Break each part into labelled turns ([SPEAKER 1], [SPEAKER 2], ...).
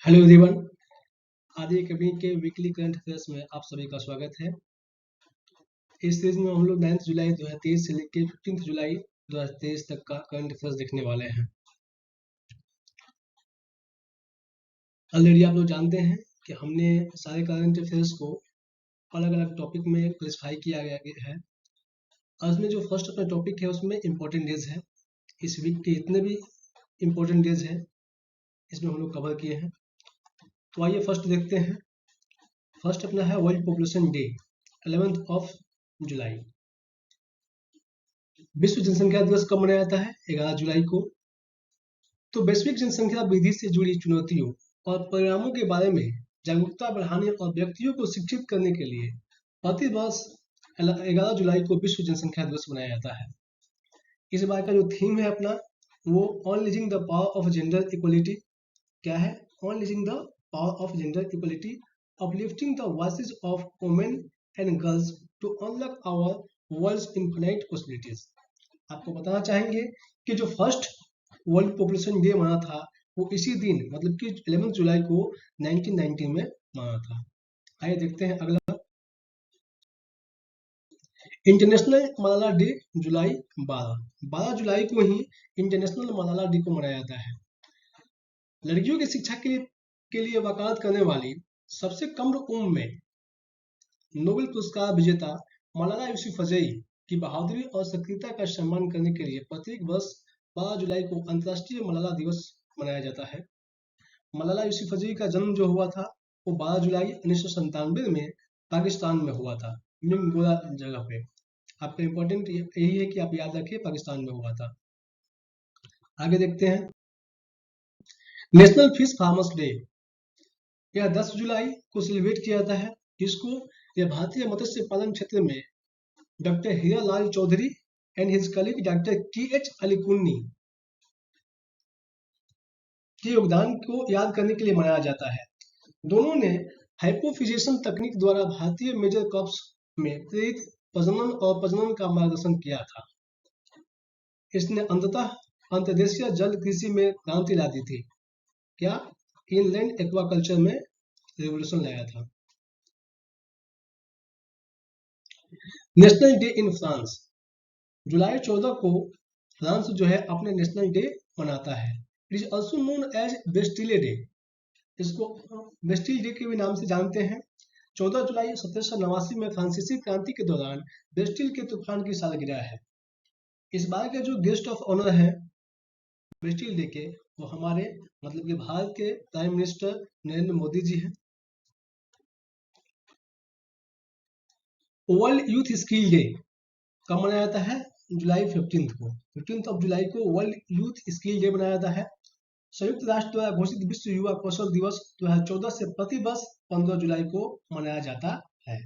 [SPEAKER 1] Hello everyone. आदि academy के weekly current affairs में आप सभी का स्वागत है। इस सीरीज में हम लोग 9 जुलाई 2023 से लेकर 15 जुलाई 2023 तक का करंट अफेयर्स देखने वाले हैं। ऑलरेडी आप लोग जानते हैं कि हमने सारे करंट अफेयर्स को अलग अलग टॉपिक में क्लासिफाई किया गया है। आज में जो फर्स्ट अपना टॉपिक है उसमें इम्पोर्टेंट डेज है। इस वीक के जितने भी इम्पोर्टेंट डेज हैं इसमें हम लोग कवर किए हैं। तो आइए फर्स्ट देखते हैं। फर्स्ट अपना है वर्ल्ड पॉपुलेशन डे 11 जुलाई। विश्व जनसंख्या दिवस कब मनाया जाता है? 11 जुलाई को। तो वैश्विक जनसंख्या वृद्धि से जुड़ी चुनौतियों और परिणामों के बारे में जागरूकता बढ़ाने और व्यक्तियों को शिक्षित करने के लिए प्रति वर्ष 11 जुलाई को विश्व जनसंख्या दिवस मनाया जाता है। इस बार का जो थीम है अपना वो unleashing the power of gender equality. क्या है? Unleashing the power of gender equality, uplifting the voices of women and girls to unlock our world's infinite possibilities। आपको बताना चाहेंगे कि जो फर्स्ट वर्ल्ड पॉपुलेशन डे मना था वो इसी दिन मतलब कि 11 जुलाई को 1990 में मना था। आइए देखते हैं अगला। इंटरनेशनल मलाला डे जुलाई 12 जुलाई को ही इंटरनेशनल मलाला डे को मनाया जाता है। लड़कियों की शिक्षा के लिए वकालत करने वाली सबसे कम उम्र में नोबेल पुरस्कार विजेता मलाला यूसुफजई की बहादुरी और सक्रियता का सम्मान करने के लिए प्रत्येक वर्ष 12 जुलाई को अंतर्राष्ट्रीय मलाला दिवस मनाया जाता है। मलाला यूसुफजई का जन्म जो हुआ था वो 12 जुलाई 1997 में पाकिस्तान में हुआ था, मिंगोरा जगह पे। आपका इम्पोर्टेंट यही है कि आप याद रखिए पाकिस्तान में हुआ था। आगे देखते हैं। नेशनल फिश फार्मर्स डे, यह 10 जुलाई को सेलिब्रेट किया जाता है। इसको यह भारतीय मत्स्य पालन क्षेत्र में doctor Hiralal Chaudhary and his colleague doctor K H. Alikunhi के योगदान को याद करने के लिए मनाया जाता है। दोनों ने हाइपोफिजेशन तकनीक द्वारा भारतीय मेजर क्रॉप्स में प्रेरित प्रजनन और प्रजनन का मार्गदर्शन किया था। इसने अंततः अंतर्देशीय जल कृषि में क्रांति ला दी थी। क्या? इनलैंड एक्वाकल्चर में रिवोल्यूशन लाया था। नेशनल डे इन फ्रांस, जुलाई 14 को फ्रांस जो है अपने नेशनल डे मनाता है। It is also known as Bastille day. इसको बेस्टिल डे के भी नाम से जानते हैं। 14 जुलाई 1789 में फ्रांसीसी क्रांति के दौरान बेस्टिल के तूफान की सालगिरह है। इस बार के जो गेस्ट ऑफ ऑनर है बेस्टिल डे के वो हमारे मतलब कि भारत के प्राइम मिनिस्टर नरेंद्र मोदी जी हैं। वर्ल्ड यूथ स्किल डे कब मनाया जाता है? जुलाई 15 को। 15 जुलाई को वर्ल्ड यूथ स्किल डे मनाया जाता है। संयुक्त राष्ट्र द्वारा घोषित विश्व युवा कौशल दिवस 2014 से प्रति वर्ष 15 जुलाई को मनाया जाता है।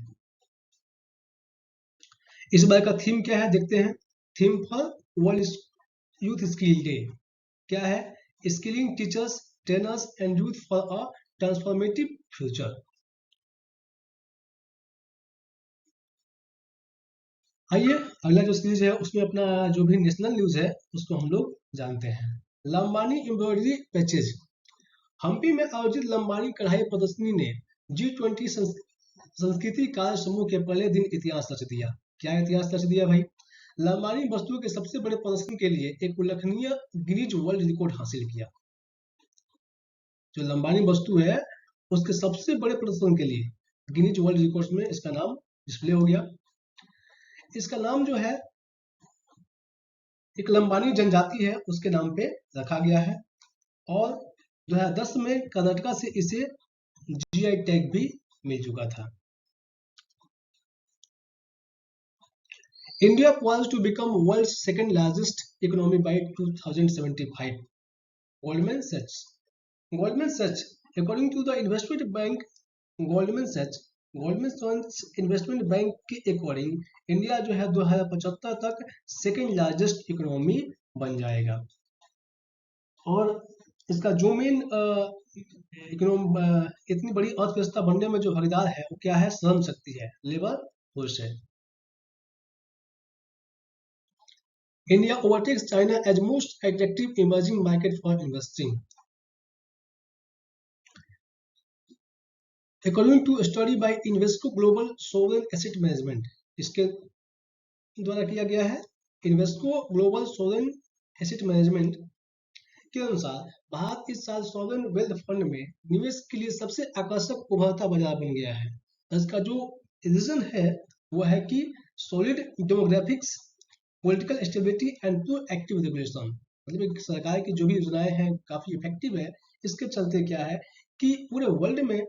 [SPEAKER 1] इस बार का थीम क्या है देखते हैं। Theme for world youth skill day क्या है? Skilling teachers, trainers and youth for a transformative future. आइए अगला जो सीरीज है उसमें अपना जो भी नेशनल न्यूज है उसको हम लोग जानते हैं। लंबानी एम्ब्रॉयडरी पैचेज, हम्पी में आयोजित लंबानी कढ़ाई प्रदर्शनी ने G20 संस्कृति कार्य समूह के पहले दिन इतिहास रच दिया। क्या इतिहास रच दिया भाई? लंबानी वस्तुओं के सबसे बड़े प्रदर्शन के लिए एक उल्लेखनीय गिनीज वर्ल्ड रिकॉर्ड हासिल किया। जो लंबानी वस्तु है उसके सबसे बड़े प्रदर्शन के लिए गिनीज वर्ल्ड रिकॉर्ड में इसका नाम डिस्प्ले हो गया। इसका नाम जो है एक लंबानी जनजाति है उसके नाम पे रखा गया है और 2010 में कर्नाटका से इसे जीआई टैग भी मिल चुका था। India poised to become world's second largest economy by 2075. Goldman Sachs. Goldman Sachs, according to the investment bank Goldman Sachs investment bank के अकॉर्डिंग इंडिया जो है 2075 तक सेकेंड लार्जेस्ट इकोनॉमी बन जाएगा। और इसका जो मेन इतनी बड़ी अर्थव्यवस्था बनने में जो भागीदार है वो क्या है? श्रम शक्ति है, लेबर फोर्स है। India overtakes China as most attractive emerging market for investing. According to study by Invesco global sovereign asset management, इसके द्वारा किया गया है, Invesco global sovereign asset management के अनुसार भारत इस साल सॉवरेन वेल्थ फंड में निवेश के लिए सबसे आकर्षक उभरता बाजार बन गया है। इसका जो रीजन है वो है कि solid demographics, political stability and proactive regulation, मतलब सरकार की जो भी योजनाएं हैं काफी इफेक्टिव है। इसके चलते क्या है कि पूरे वर्ल्ड में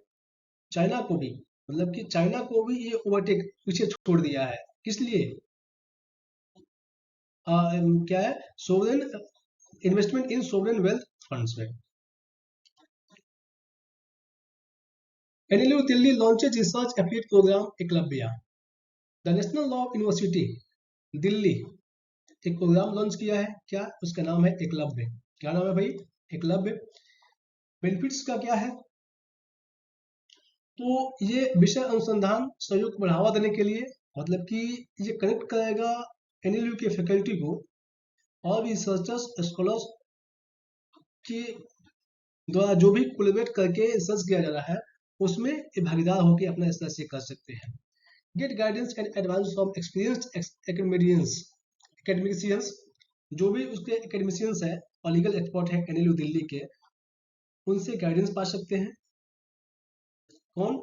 [SPEAKER 1] चाइना को भी, मतलब कि चाइना को भी ये ओवरटेक पीछे छोड़ दिया है। किस लिए? क्या है? Sovereign investment in sovereign wealth funds में। NLU Delhi launches research affiliate programme Eklavya. The national law university Delhi एक प्रोग्राम लॉन्च किया है, क्या? उसका नाम है एकलव्य। क्या नाम है भाई? एकलव्य। बेनिफिट्स का क्या है? तो ये विषय अनुसंधान सहयोग को बढ़ावा देने के लिए, मतलब कि ये कनेक्ट करेगा NLU के फैकल्टी को और भी रिसर्चर्स स्कॉलर्स के द्वारा जो भी कोलैबोरेट करके रिसर्च किया जा रहा है उसमें ये भागीदार होकर अपना रिसर्च कर सकते हैं। Get guidance and advice from experienced academicians, जो भी उसके एकेडमिशियंस है और लीगल एक्सपर्ट है NLU दिल्ली के, उनसे गाइडेंस पा सकते हैं। कौन?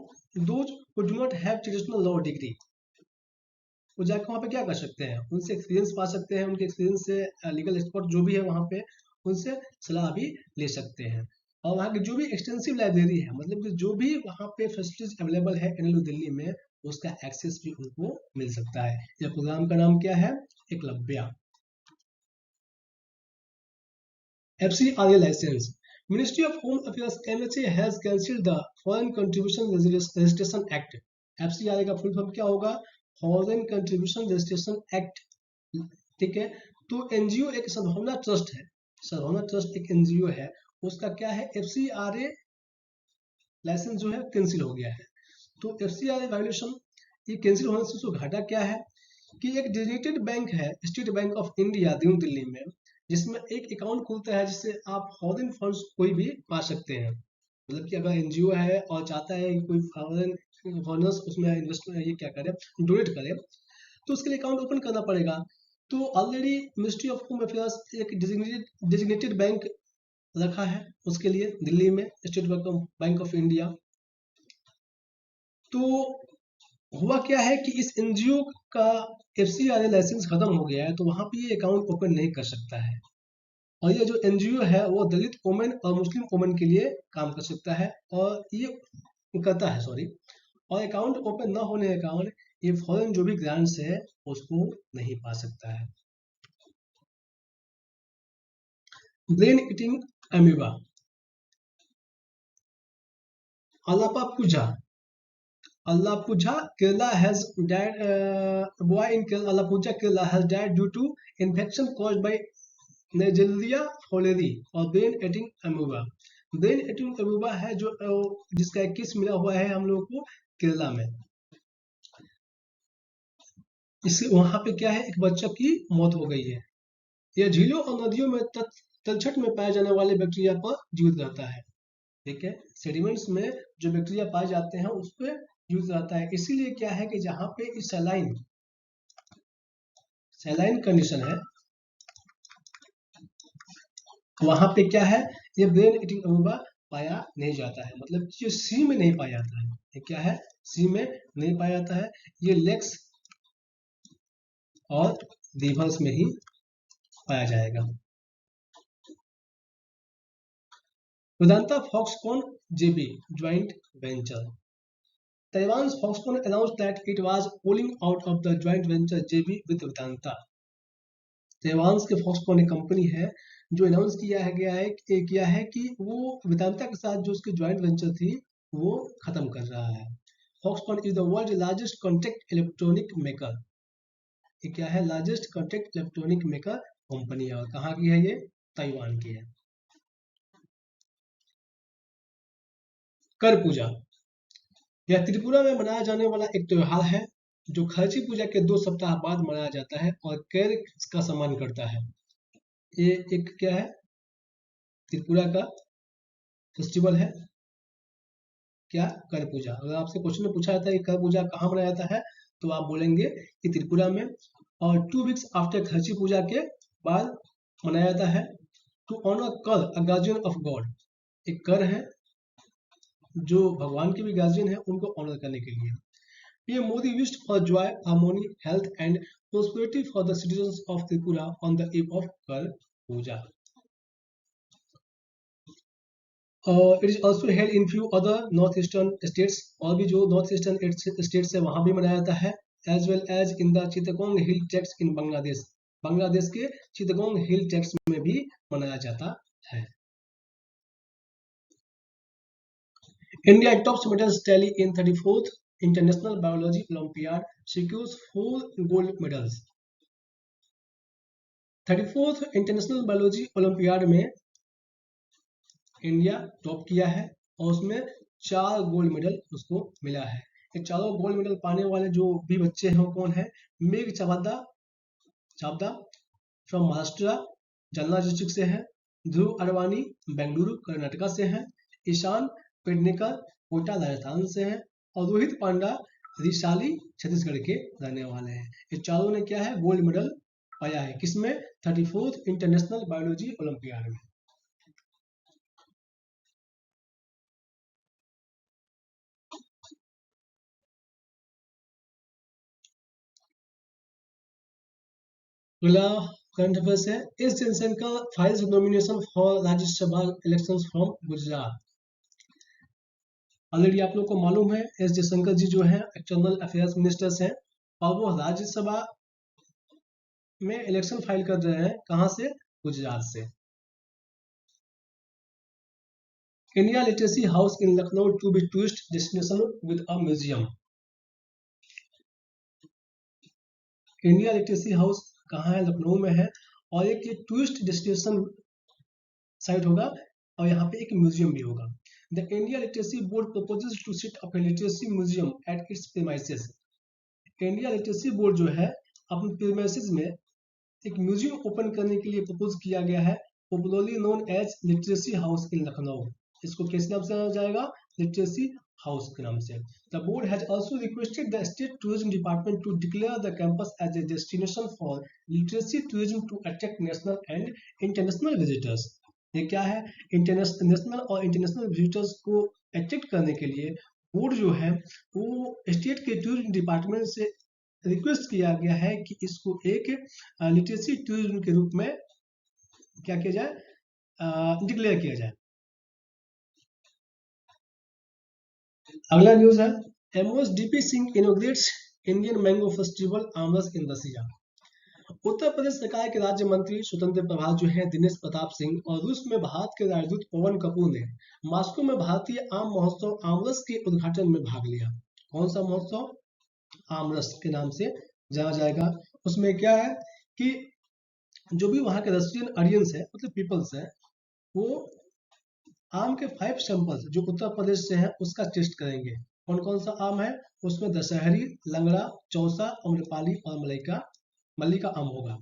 [SPEAKER 1] Those who do not have traditional law degree, वो जाकर वहाँ पे क्या कर सकते हैं? उनसे एक्सपीरियंस पा सकते हैं, उनके एक्सपीरियंस से लीगल एक्सपर्ट जो भी है वहाँ पे उनसे सलाह भी ले सकते हैं। और वहाँ की जो भी एक्सटेंसिव लाइब्रेरी है, मतलब कि जो भी वहाँ पे फैसिलिटीज अवेलेबल है NLU दिल्ली में, उसका एक्सेस भी उनको मिल सकता है। यह प्रोग्राम का नाम क्या है? Eklavya. FCRA license. Ministry of Home Affairs MHA has cancelled the Foreign Contribution Registration Act. FCRA का फुल फॉर्म क्या होगा? Foreign contribution registration act. ठीक है, तो NGO एक सद्भावना ट्रस्ट है, सद्भावना ट्रस्ट एक NGO है, उसका क्या है? FCRA लाइसेंस जो है कैंसिल हो गया है। तो FCRA वायोलेशन ये कैंसिल होने से उसको घाटा क्या है कि एक डेजिग्नेटेड बैंक है state bank of India new Delhi में, जिसमें एक अकाउंट खुलता है जिससे आप फॉरेन फंड्स कोई भी पा सकते हैं। मतलब कि अगर NGO है और चाहता है कि कोई फॉरेनर्स उसमें इन्वेस्टमेंट ये क्या करे, डोनेट करे, तो उसके लिए अकाउंट ओपन करना पड़ेगा। तो already ministry of home affairs एक डेजिग्नेटेड बैंक रखा है उसके लिए दिल्ली में, स्टेट बैंक ऑफ इंडिया। तो हुआ क्या है कि इस NGO का FCRA लाइसेंस खत्म हो गया है, तो वहां पे ये अकाउंट ओपन नहीं कर सकता है। और ये जो NGO है वो दलित वुमेन और मुस्लिम वुमेन के लिए काम कर सकता है, और ये करता है, सॉरी। और अकाउंट ओपन न होने के कारण ये फॉरेन जो भी ग्रांट्स है उसको नहीं पा सकता है। Brain eating amoeba, Alappuzha Kerala has died. A boy in Alappuzha, Kerala has died due to infection caused by Naegleria fowleri और brain eating amoeba. Brain eating amoeba है जो जिसका एक केस मिला हुआ है हम लोगों को केरला में। इससे वहां पे क्या है, एक बच्चा की मौत हो गई है। यह झीलों और नदियों में तलछट में पाए जाने वाले बैक्टीरिया पर जीवित रहता है। ठीक है, सेडिमेंट्स में जो बैक्टीरिया पाए जाते हैं उस पर यूज रहता है। इसीलिए क्या है कि जहाँ पे इस सैलाइन कंडीशन है वहां पे क्या है, ये ब्रेन ईटिंग अमूबा पाया नहीं जाता है, मतलब ये सी में नहीं पाया जाता है। ये क्या है? सी में नहीं पाया जाता है, ये लेक्स और रिवर्स में ही पाया जाएगा। Vedanta Foxconn JV joint venture. Taiwan's Foxconn announced that it was pulling out of the joint venture JV with Vedanta. Taiwan के फॉक्सकॉन एक कंपनी है जो अनाउंस किया है कि वो वेदांता के साथ जो उसकी ज्वाइंट वेंचर थी वो खत्म कर रहा है। Foxconn is the world largest contact electronic maker. ये क्या है? Largest contact electronic maker company है, और कहाँ की है ये? ताइवान की है। कर पूजा, यह त्रिपुरा में मनाया जाने वाला एक त्योहार है जो खर्ची पूजा के 2 सप्ताह बाद मनाया जाता है और कैर का सम्मान करता है। ये एक क्या है? त्रिपुरा का फेस्टिवल है क्या? कर पूजा। अगर आपसे क्वेश्चन में पूछा जाता है कि कर पूजा कहाँ मनाया जाता है, तो आप बोलेंगे कि त्रिपुरा में। और 2 वीक्स आफ्टर खर्ची पूजा के बाद मनाया जाता है। टू ऑनर कर अ गार्जियन ऑफ गॉड, एक कर है जो भगवान के भी गार्जियन है, उनको ऑनर करने के लिए। PM Modi wished for joy, harmony, health and prosperity for the citizens of Tripura on the eve of Ker Puja. It is also held in few other north eastern states, और भी जो नॉर्थ ईस्टर्न स्टेट्स है वहां भी मनाया जाता है। As well as in the Chittagong hill tracts in Bangladesh, Bangladesh के चितगोंग हिल ट्रैक्ट्स में भी मनाया जाता है। India tops medals tally in 34th International Biology Olympiad, secures 4 gold medals। 34th international biology olympiad में इंडिया टॉप किया है और उसमें 4 गोल्ड मेडल उसको मिला है। ये चारों गोल्ड मेडल पाने वाले जो भी बच्चे हैं वो कौन है? मेघ चावदा फ्रॉम महाराष्ट्र, जालना डिस्ट्रिक्ट से है। ध्रुव अडवाणी बेंगलुरु कर्नाटका से है। ईशान पेडनेकर कोटा राजस्थान से है। और रोहित पांडा रिशाली छत्तीसगढ़ के रहने वाले हैं। ये चारों ने क्या है? गोल्ड मेडल पाया है। किसमें? 34th इंटरनेशनल बायोलॉजी ओलंपियाड में। अगला करंट अफेयर्स है, S Jaishankar files nomination for Rajya Sabha elections from Gujarat. Already आप लोग को मालूम है एस जयशंकर जी जो है एक्सटर्नल अफेयर्स मिनिस्टर्स हैं और वो राज्यसभा में इलेक्शन फाइल कर रहे हैं। कहां से? गुजरात से। India literacy house in Lucknow to be tourist destination with a museum. India literacy house कहाँ है? लखनऊ में है और एक ये टूरिस्ट डेस्टिनेशन साइट होगा और यहाँ पे एक म्यूजियम भी होगा। The India literacy board proposes to set up a literacy museum at its premises. India literacy board जो है अपने प्रीमाइसेस में एक म्यूजियम ओपन करने के लिए प्रपोज किया गया है, popularly known as literacy house in Lucknow. इसको किस नाम से जाना जाएगा? लिटरेसी हाउस के नाम से। The board has also requested the state tourism department to declare the campus as a destination for literacy tourism to attract national and international visitors. ये क्या है? नेशनल और इंटरनेशनल विजिटर्स को अट्रैक्ट करने के लिए बोर्ड जो है वो स्टेट के टूरिज्म डिपार्टमेंट से रिक्वेस्ट किया गया है कि इसको एक लिटरेसी टूरिज्म के रूप में क्या किया जाए? डिक्लेयर किया जाए। अगला न्यूज है, MOS DP Singh inaugurates Indian mango festival Aamras in दसिया। उत्तर प्रदेश सरकार के राज्य मंत्री स्वतंत्र प्रभार जो है दिनेश प्रताप सिंह और रूस में भारत के राजदूत पवन कपूर ने मॉस्को में भारतीय आम महोत्सव आमरस के उद्घाटन में भाग लिया। कौन सा महोत्सव? आमरस के नाम से जाना जाएगा। उसमें क्या है कि जो भी वहाँ के रशियन ऑडियंस है मतलब पीपल्स है वो आम के 5 सैंपल्स जो उत्तर प्रदेश से हैं उसका टेस्ट करेंगे। कौन कौन सा आम है? उसमें दशहरी, लंगड़ा, चौसा, अम्रपाली और मल्ली का आम होगा।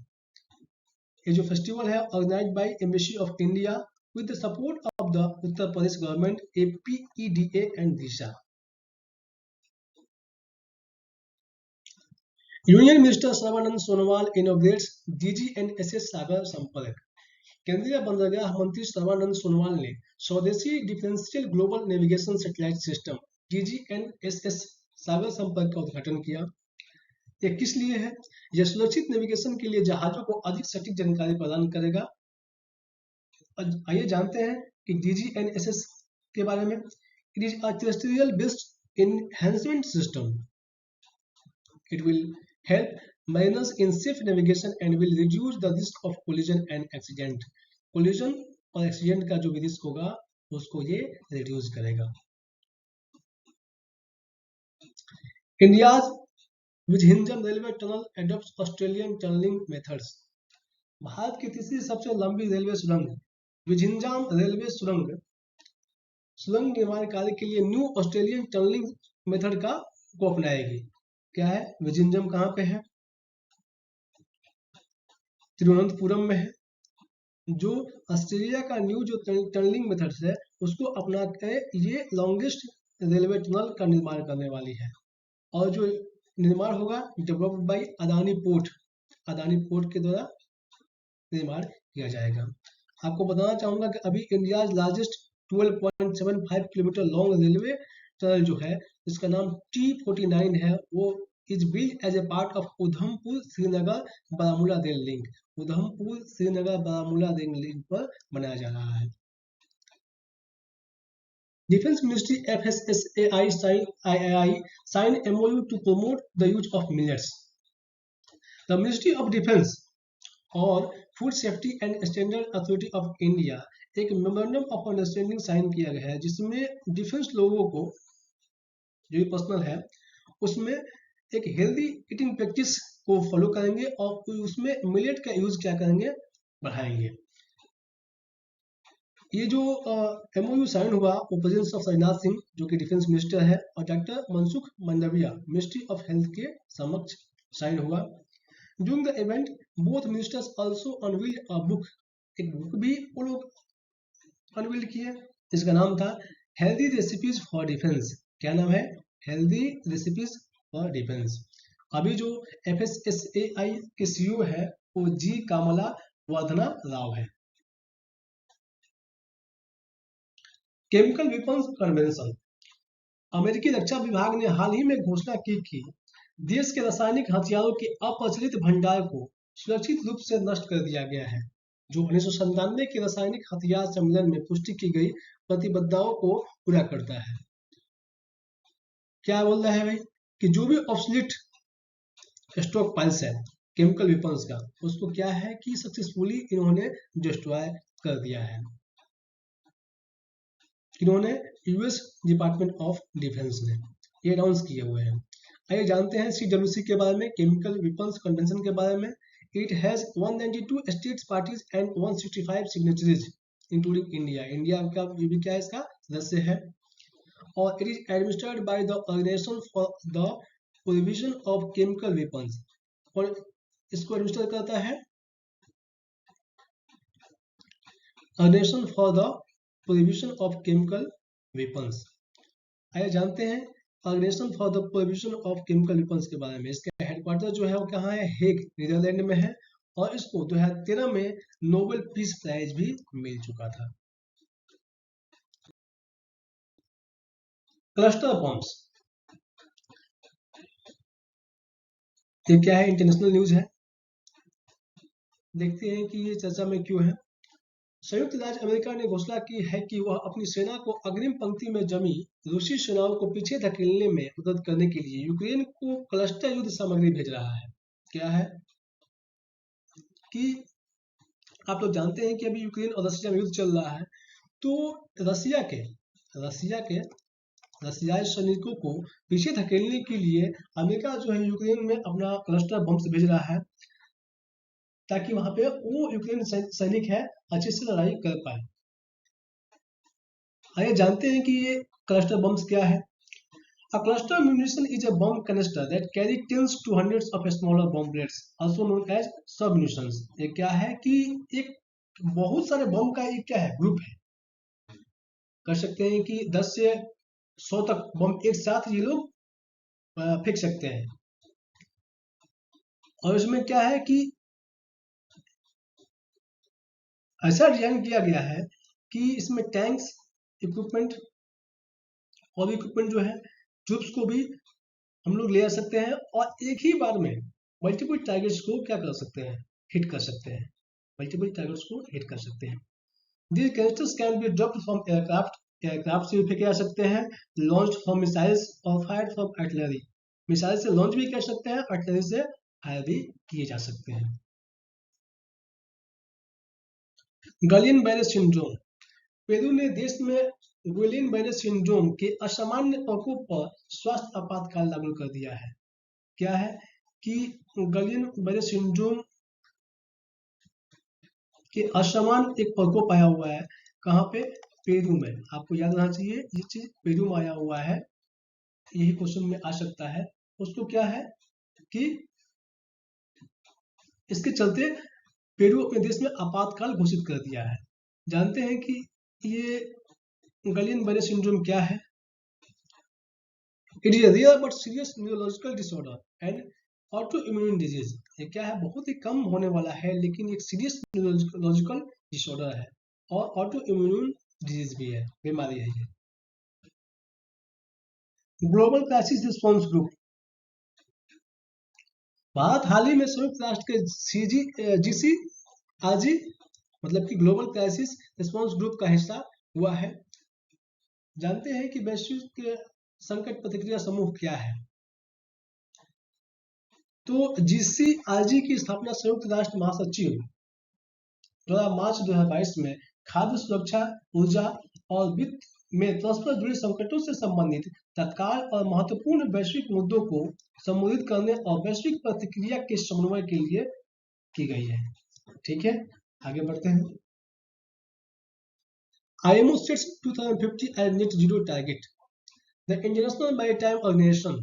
[SPEAKER 1] ये जो फेस्टिवल है organised by embassy of India with the support of the Uttar Pradesh government, APEDA and Disha. Union minister Sarbananda Sonowal inaugurates DGNSS Sagar Sampark. केंद्रीय बंदरगाह मंत्री सर्बानंद सोनोवाल ने स्वदेशी differential global navigation satellite system DGNSS Sagar Sampark का उद्घाटन किया। यह किस लिए है? यह सुरक्षित नेविगेशन के लिए जहाजों को अधिक सटीक जानकारी प्रदान करेगा। आइए जानते हैं कि DGNSS के बारे में। It is a terrestrial based enhancement system. It will help mariners in safe navigation and will reduce the risk of collision and accident. Collision और accident का जो भी risk होगा उसको ये reduce करेगा। India's Vizhinjam railway tunnel adopts Australian tunneling methods. Bharat की तीसरी सबसे लंबी रेलवे सुरंग विझिंजम रेलवे सुरंग निर्माण कार्य के लिए न्यू ऑस्ट्रेलियन टनलिंग मेथड को अपनाएगी। क्या है? विझिंजम कहाँ पे है? तिरुवनंतपुरम में है। जो ऑस्ट्रेलिया का न्यू जो टनलिंग मेथड्स है उसको अपना के ये लॉन्गेस्ट रेलवे टनल का निर्माण करने वाली है। और जो निर्माण होगा डेवलप्ड बाई अदानी पोर्ट के द्वारा निर्माण किया जाएगा। आपको बताना चाहूंगा कि अभी India largest 12.75 kilometre long railway tunnel जो है, इसका नाम T49 है, वो is build as a part of Udhampur Srinagar Baramulla rail link. Udhampur Srinagar Baramulla rail link पर बनाया जा रहा है। Defense Ministry FSSAI sign MOU to promote the use of millets. The Ministry of Defense और food safety and standard authority of India एक memorandum of understanding sign किया गया है, जिसमें डिफेंस लोगों को जो पर्सनल है उसमें एक हेल्दी ईटिंग प्रैक्टिस को फॉलो करेंगे और उसमें मिलेट का यूज क्या करेंगे, बढ़ाएंगे। ये जो MOU साइन हुआ वो प्रेसिडेंट ऑफ राजनाथ सिंह जो कि डिफेंस मिनिस्टर है और doctor Mansukh Mandaviya ministry of health के समक्ष साइन हुआ। During the event both ministers also unveiled a book, एक बुक भी वो लोग अनवील्ड किए, इसका नाम था हेल्दी रेसिपीज फॉर डिफेंस। क्या नाम है? Healthy recipes for defence. अभी जो FSSAI के CEO है वो जी कामला वर्धना राव है। केमिकल वेपन्स कन्वेंशन, अमेरिकी रक्षा विभाग ने हाल ही में घोषणा की कि देश के रासायनिक हथियारों के अप्रचलित भंडार को सुरक्षित रूप से नष्ट कर दिया गया है, जो 1997 के रासायनिक हथियार सम्मेलन में पुष्टि की गई प्रतिबद्धताओं को पूरा करता है। क्या बोल रहा है भाई कि जो भी ऑब्सोलीट स्टॉक पाइल्स है केमिकल वेपन्स का, उसको क्या है कि सक्सेसफुली इन्होंने डिस्ट्रॉय कर दिया है। इन्होंने यूएस डिपार्टमेंट ऑफ डिफेंस ने ये अनाउंस किए हुए हैं। आइए जानते हैं CWC के बारे में, केमिकल वेपन्स कन्वेंशन के बारे में। It has 192 states parties and 165 signatories including India. India का भी क्या है, इसका सदस्य है। और it is administered by the organisation for the prohibition of chemical weapons, और इसको एडमिनिस्टर करता है organisation for the prohibition of chemical weapons. आइए जानते हैं organisation for the prohibition of chemical weapons के बारे में। इसका हेडक्वार्टर जो है वो कहाँ है? हेग, नीदरलैंड में है, और इसको 2013 में नोबेल पीस प्राइज भी मिल चुका था। क्लस्टर बॉम्ब्स, ये क्या है? इंटरनेशनल न्यूज है, देखते हैं कि ये चर्चा में क्यों है। संयुक्त राज्य अमेरिका ने घोषणा की है कि वह अपनी सेना को अग्रिम पंक्ति में जमी रूसी सेनाओं को पीछे धकेलने में मदद करने के लिए यूक्रेन को क्लस्टर युद्ध सामग्री भेज रहा है। क्या है कि आप लोग जानते हैं कि अभी यूक्रेन और रशिया में युद्ध चल रहा है, तो रशियाई सैनिकों को पीछे धकेलने के लिए अमेरिका जो है यूक्रेन में अपना क्लस्टर बम्स भेज रहा है, ताकि वहां पे वो यूक्रेन सैनिक है अच्छे से लड़ाई कर पाए। आइए जानते हैं कि ये क्लस्टर बम्स क्या है। A cluster munition is a bomb canister that carry tens to hundreds of smaller bomblets, also known as submunitions. ये क्या है कि एक बहुत सारे बम का एक क्या है, ग्रुप है। कर सकते हैं कि 10 से 100 तक बम एक साथ ये लोग फेंक सकते हैं। और इसमें क्या है कि ऐसा डिजाइन किया गया है कि इसमें टैंक्स, इक्विपमेंट और इक्विपमेंट जो है, ट्रूप्स को भी हम लोग ले आ सकते हैं, और एक ही बार में मल्टीपल टारगेट्स को क्या कर सकते हैं, हिट कर सकते हैं। मल्टीपल टारगेट्स को हिट कर सकते हैं। These canisters can be dropped from aircraft, aircraft से भी फेंके जा सकते हैं, लॉन्च्ड फ्रॉम मिसाइल्स और फायर्ड फ्रॉम आर्टिलरी, मिसाइल से लॉन्च भी कर सकते हैं, आर्टिलरी से फायर भी किए जा सकते हैं। गुइलेन बैरे सिंड्रोम, पेरू ने देश में गुइलेन बैरे सिंड्रोम के असामान्य प्रकोप पर स्वास्थ्य आपातकाल लागू कर दिया है। क्या है कि गुइलेन बैरे सिंड्रोम के असामान्य एक प्रकोप आया हुआ है। कहाँ पे? पेरू में। आपको याद रहना चाहिए ये चीज पेरू में आया हुआ है, यही क्वेश्चन में आ सकता है। उसको क्या है कि इसके चलते पेरू अपने देश में आपातकाल घोषित कर दिया है। जानते हैं कि ये गुइलेन बैरे सिंड्रोम क्या है। It is rear but serious neurological disorder and auto immune disease. ये क्या है, बहुत ही कम होने वाला है लेकिन एक सीरियस न्यूरोलॉजिकल डिसऑर्डर है और ऑटो इम्यून डिजीज भी है, बीमारी है ये। Global crisis response group. Bharat हाल ही में संयुक्त राष्ट्र के जीसी आरजी मतलब कि ग्लोबल क्राइसिस रिस्पॉन्स ग्रुप का हिस्सा हुआ है। जानते हैं कि वैश्विक संकट प्रतिक्रिया समूह क्या है? तो जीसीआरजी की स्थापना संयुक्त राष्ट्र महासचिव द्वारा मार्च 2022 में खाद्य सुरक्षा, ऊर्जा और वित्त में परस्पर जुड़े संकटों से संबंधित तत्काल और महत्वपूर्ण वैश्विक मुद्दों को संबोधित करने और वैश्विक प्रतिक्रिया के समन्वय के लिए की गई है। ठीक है, आगे बढ़ते हैं। IMO sets 2050 as net zero target. The International Maritime Organization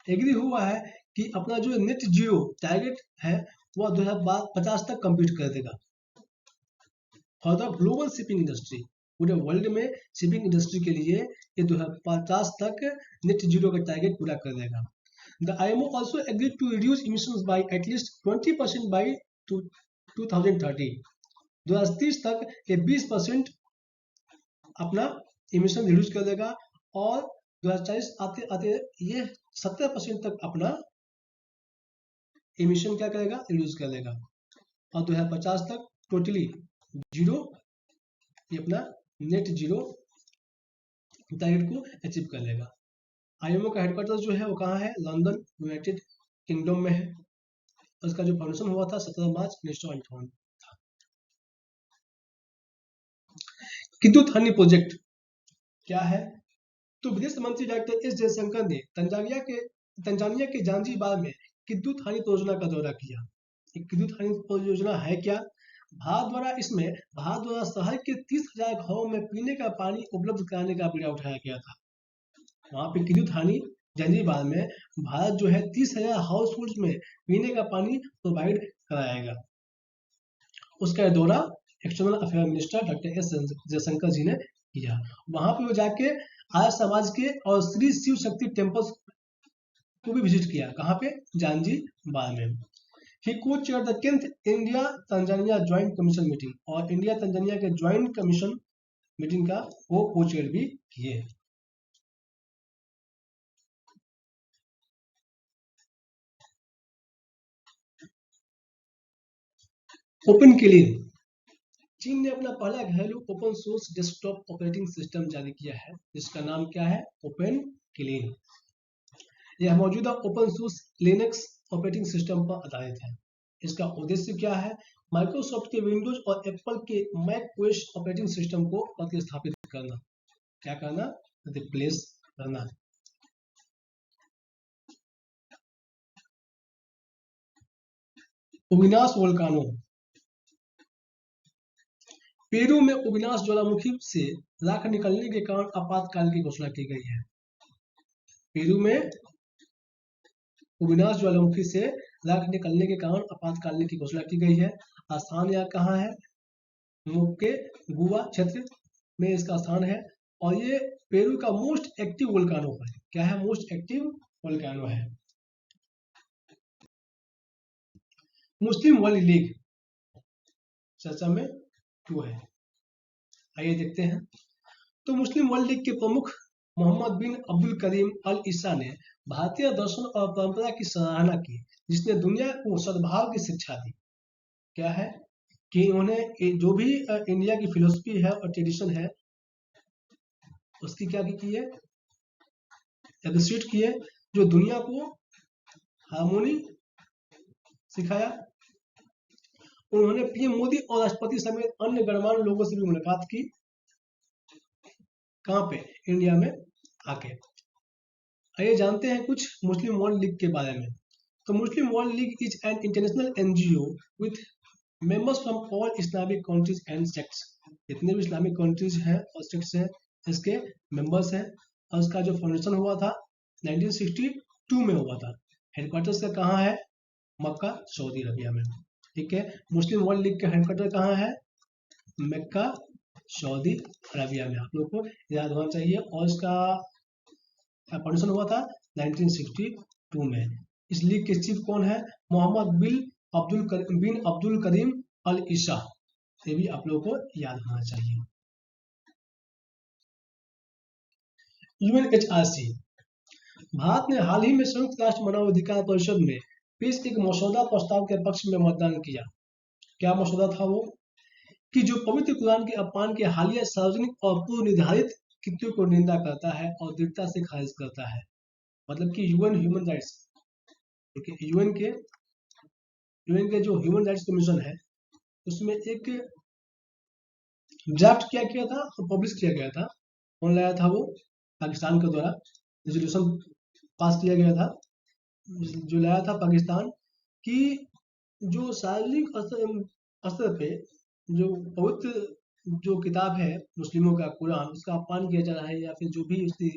[SPEAKER 1] agree हुआ है कि अपना जो नेट जीरो टारगेट है वह 2050 तक कंप्लीट कर देगा। For the global shipping industry, पूरे वर्ल्ड में शिपिंग इंडस्ट्री के लिए ये 2050 तक नेट जीरो का टारगेट पूरा कर देगा। The IMO also agreed to reduce emissions by at least 20% by 2030। 2030 तक ये 20% अपना इमिशन रिड्यूस कर देगा और 2040 आते आते ये 70% तक अपना इमिशन क्या करेगा, रिड्यूस कर देगा और 2050 तक टोटली जीरो, ये अपना नेट जीरो टारगेट को अचीव कर लेगा। आईएमओ का हेडक्वार्टर जो है वो कहाँ है? लंदन, यूनाइटेड किंगडम में है। उसका जो फाउंडेशन हुआ था 17 मार्च 1958। किद्दुत हनी प्रोजेक्ट क्या है? तो विदेश मंत्री डॉक्टर एस जयशंकर ने तंजानिया के जांजीबार में किद्दुत हनी परियोजना का दौरा किया। किद्दुत हनी परियोजना है क्या? भारत द्वारा शहर के 30,000 घरों में पीने का पानी उपलब्ध कराने का बीड़ा उठाया गया था। वहां पे किद्दुत हनी जांजीबार में भारत जो है 30,000 हाउस होल्ड में पीने का पानी प्रोवाइड कराएगा। उसका दौरा external affair minister doctor S Jaishankar ji ने किया। वहां पे वो जाके आर्य समाज के और श्री शिव शक्ति टेम्पल्स को भी विजिट किया। कहाँ पे? जांजीबार में। He co-chaired the 10th India Tanzania Joint Commission meeting और इंडिया तंजानिया के ज्वाइंट कमीशन मीटिंग का वो को-चेयर भी किए। ओपन क्लीन, चीन ने अपना पहला घरेलू open source desktop operating system जारी किया है जिसका नाम क्या है? Open clean. यह मौजूदा open source Linux operating system पर आधारित है। इसका उद्देश्य क्या है? माइक्रोसॉफ्ट के विंडोज और एप्पल के मैक ओएस ऑपरेटिंग सिस्टम को प्रतिस्थापित करना। क्या करना? रिप्लेस करना। उबिनास वोल्कानो, पेरू में उबिनास ज्वालामुखी से राख निकलने के कारण आपातकाल की घोषणा की गई है। पेरू में उबिनास ज्वालामुखी से राख निकलने के कारण आपातकाल की घोषणा की गई है। स्थान यह कहाँ है? मोक्के गुआ क्षेत्र में इसका स्थान है और ये पेरू का मोस्ट एक्टिव वोल्कानो है। क्या है? मोस्ट एक्टिव वोल्कानो है। मुस्लिम वर्ल्ड लीग चर्चा में क्यों है, आइए देखते हैं। तो मुस्लिम वर्ल्ड लीग के प्रमुख मोहम्मद बिन अब्दुल करीम अल ईसा ने भारतीय दर्शन और परंपरा की सराहना की जिसने दुनिया को सद्भाव की शिक्षा दी। क्या है कि उन्होंने जो भी इंडिया की फिलोसफी है और ट्रेडिशन है उसकी क्या की है? एप्रिशिएट किए, जो दुनिया को हार्मोनी सिखाया। उन्होंने पीएम मोदी और राष्ट्रपति समेत अन्य गणमान्य लोगों से भी मुलाकात की। कहाँ पे? इंडिया में आके। आइए जानते हैं कुछ मुस्लिम वर्ल्ड लीग के बारे में। तो Muslim World League is an international NGO with members from all Islamic countries and sects. जितने भी इस्लामिक कंट्रीज हैं और सेक्ट्स हैं इसके मेंबर्स हैं और इसका जो फाउंडेशन हुआ था 1962 में हुआ था। हेडक्वार्टर्स का कहाँ है? मक्का, सऊदी अरबिया में। ठीक है, मुस्लिम वर्ल्ड लीग का हेडक्वार्टर कहाँ है? मक्का, सऊदी अरबिया में। आप लोग को याद होना चाहिए। और इसका फाउंडेशन हुआ था 1962 में। इस लीग के चीफ कौन है? मोहम्मद बिन अब्दुल करीम अल ईसा। ये भी आप लोगों को याद होना चाहिए। यूएनएचआरसी, भारत ने हाल ही में संयुक्त राष्ट्र मानवाधिकार परिषद में पेश एक मसौदा प्रस्ताव के पक्ष में मतदान किया। क्या मसौदा था वो? कि जो पवित्र कुरान के अपमान के हालिया सार्वजनिक और पूर्व निर्धारित कृत्यों को निंदा करता है और दृढ़ता से खारिज करता है। मतलब कि यूएन ह्यूमन राइट्स, यूएन के जो ह्यूमन राइट्स कमीशन है उसमें एक ड्राफ्ट क्या किया था और पब्लिश किया गया था। कौन लाया था वो? पाकिस्तान के द्वारा रेजोल्यूशन पास किया गया था, जो लाया था पाकिस्तान, कि जो सार्वजनिक स्तर पे जो पवित्र जो किताब है मुस्लिमों का कुरान, उसका अपमान किया जा रहा है या फिर जो भी उसकी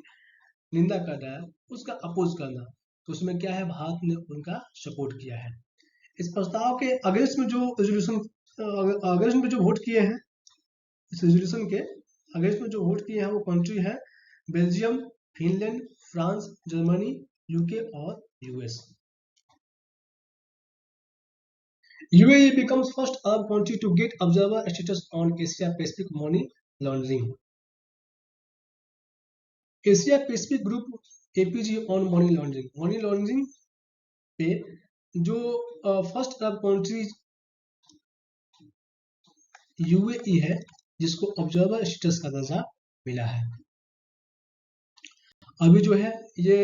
[SPEAKER 1] निंदा कर रहा है उसका अपोज करना, तो उसमें क्या है, भारत ने उनका सपोर्ट किया है। इस प्रस्ताव के अगेंस्ट में जो रेजोल्यूशन अगेंस्ट में जो वोट किए हैं, इस रेजोल्यूशन के अगेंस्ट में जो वोट किए हैं वो कंट्री है Belgium, Finland, France, Germany, UK और US. UAE becomes first Arab country to get observer status on Asia Pacific money laundering. Asia Pacific group APG on money laundering. Money laundering पे जो first Arab country UAE है जिसको observer status का दर्जा मिला है। अभी जो है ये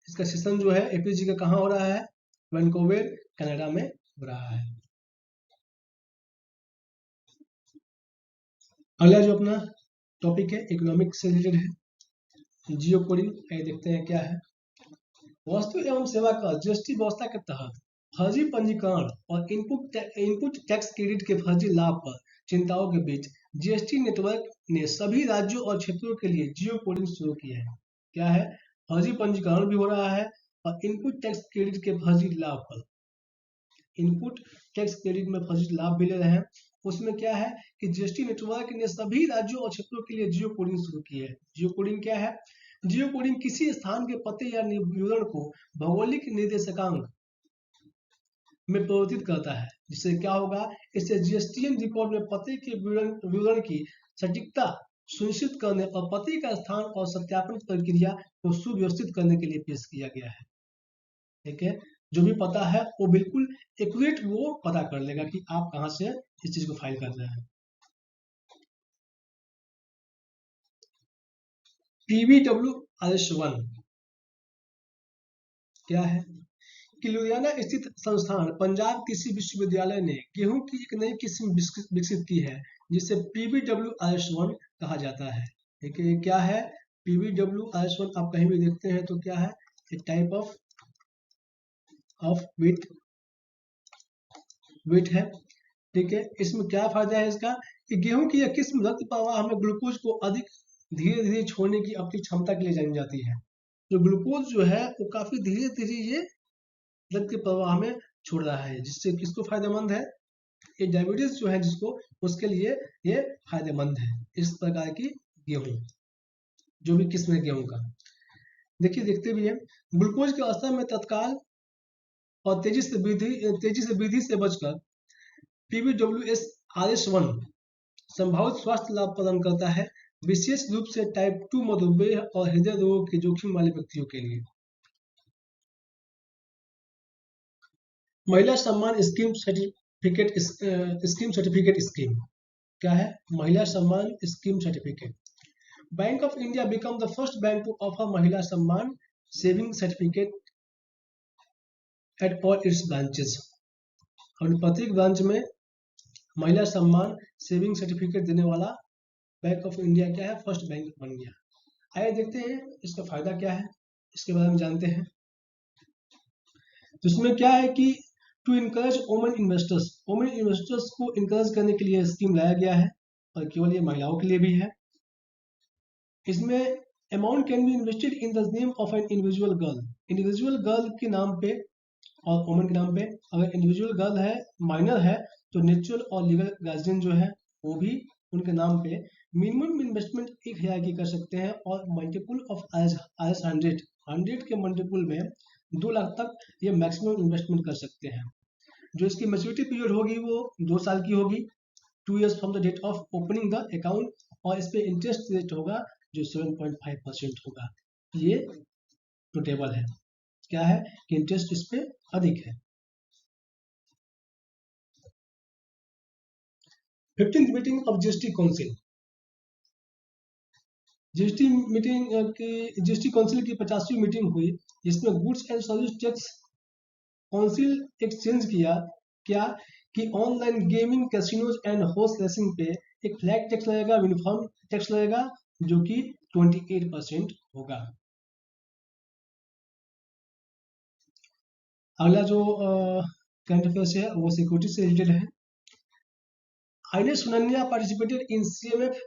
[SPEAKER 1] इसका सेशन जो है APG का कहाँ हो रहा है? वैंकूवर कनाडा में हो रहा है। अगला जो अपना टॉपिक है इकोनॉमिक से रिलेटेड है, जियो कोडिंग। देखते हैं क्या है। वस्तु एवं सेवा कर GST व्यवस्था के तहत फर्जी पंजीकरण और इनपुट टैक्स क्रेडिट के फर्जी लाभ पर चिंताओं के बीच GST नेटवर्क ने सभी राज्यों और क्षेत्रों के लिए जियो कोडिंग शुरू किया है। क्या है? फर्जी पंजीकरण भी हो रहा है और इनपुट टैक्स क्रेडिट के फर्जी लाभ पर, इनपुट टैक्स क्रेडिट में फर्जी लाभ भी ले रहे हैं। उसमें क्या है कि GST नेटवर्क ने सभी राज्यों और क्षेत्रों के लिए जियो कोडिंग शुरू की है। जियो कोडिंग क्या है? जियो कोडिंग किसी स्थान के पते या विवरण को भौगोलिक निर्देशांक में परिवर्तित करता है, जिससे क्या होगा, इससे GSTN रिकॉर्ड में पते के विवरण की सटीकता सुनिश्चित करने और पते का स्थान और सत्यापन प्रक्रिया को सुव्यवस्थित करने के लिए पेश किया गया है। ठीक है, जो भी पता है वो बिल्कुल एक्यूरेट वो पता कर लेगा कि आप कहाँ से इस चीज को फाइल कर रहे हैं। PBWRS1 क्या है? कि लुधियाना स्थित संस्थान पंजाब कृषि विश्वविद्यालय ने गेहूं की एक नई किस्म विकसित की है जिसे PBWRS1 कहा जाता है। ठीक है, क्या है? PBWRS1 आप कहीं भी देखते हैं तो क्या है? एक टाइप ऑफ वीट है। ठीक है, इसमें क्या फायदा है इसका कि गेहूं की यह किस्म रक्त प्रवाह में ग्लूकोज को अधिक धीरे धीरे छोड़ने की अपनी क्षमता के लिए जानी जाती है। जो ग्लूकोज जो है वो काफी धीरे धीरे ये रक्त के प्रवाह में छोड़ रहा है, जिससे किसको फायदेमंद है? ये डायबिटीज जो है जिसको, उसके लिए ये फायदेमंद है। इस प्रकार की गेहूं, जो भी किस्म है गेहूं का, देखिए देखते भी है ग्लूकोज के स्तर में तत्काल और तेजी से वृद्धि से बचकर PBWRS1 संभावित स्वास्थ्य लाभ प्रदान करता है, विशेष रूप से टाइप 2 मधुमेह और हृदय रोगों के जोखिम वाले व्यक्तियों के लिए। महिला सम्मान स्कीम सर्टिफिकेट स्कीम क्या है? Mahila Samman scheme certificate. Bank of India become the first bank to offer Mahila Samman saving certificate at all its branches. और प्रत्येक ब्रांच में महिला सम्मान सेविंग सर्टिफिकेट देने वाला बैंक ऑफ इंडिया क्या है? फर्स्ट बैंक बन गया। आइए देखते हैं इसका फायदा क्या है, इसके बारे में जानते हैं। तो इसमें क्या है कि टू इनकरेज वुमेन इन्वेस्टर्स को इनकरेज करने के लिए स्कीम लाया गया है और केवल ये महिलाओं के लिए भी है। इसमें amount can be invested in the name of an individual girl के नाम पे और वुमेन के नाम पे। अगर इंडिविजुअल गर्ल है, माइनर है, तो नेचुरल और लीगल गार्जियन जो है वो भी उनके नाम पे मिनिमम इन्वेस्टमेंट 1000 की कर सकते हैं और मल्टीपल ऑफ आईएस 100 के मल्टीपल में 2 लाख तक ये मैक्सिमम इन्वेस्टमेंट कर सकते हैं। जो इसकी मैच्योरिटी पीरियड होगी वो 2 साल की होगी, 2 years from the date of opening the account, और इस पे इंटरेस्ट रेट होगा जो 7.5% होगा। ये नोटेबल है, क्या है कि इंटरेस्ट इस पे अधिक है। 15th meeting of GST council. GST council की 50वीं मीटिंग हुई, जिसमें goods and service tax council एक चेंज किया, क्या कि online gaming, casinos and horse racing पे एक फ्लैट टैक्स लगेगा, यूनिफॉर्म टैक्स लगेगा, जो कि 28% होगा। अगला जो करंट अफेयर्स है वो सिक्योरिटी से रिलेटेड है। INS Sunayna participated in CMF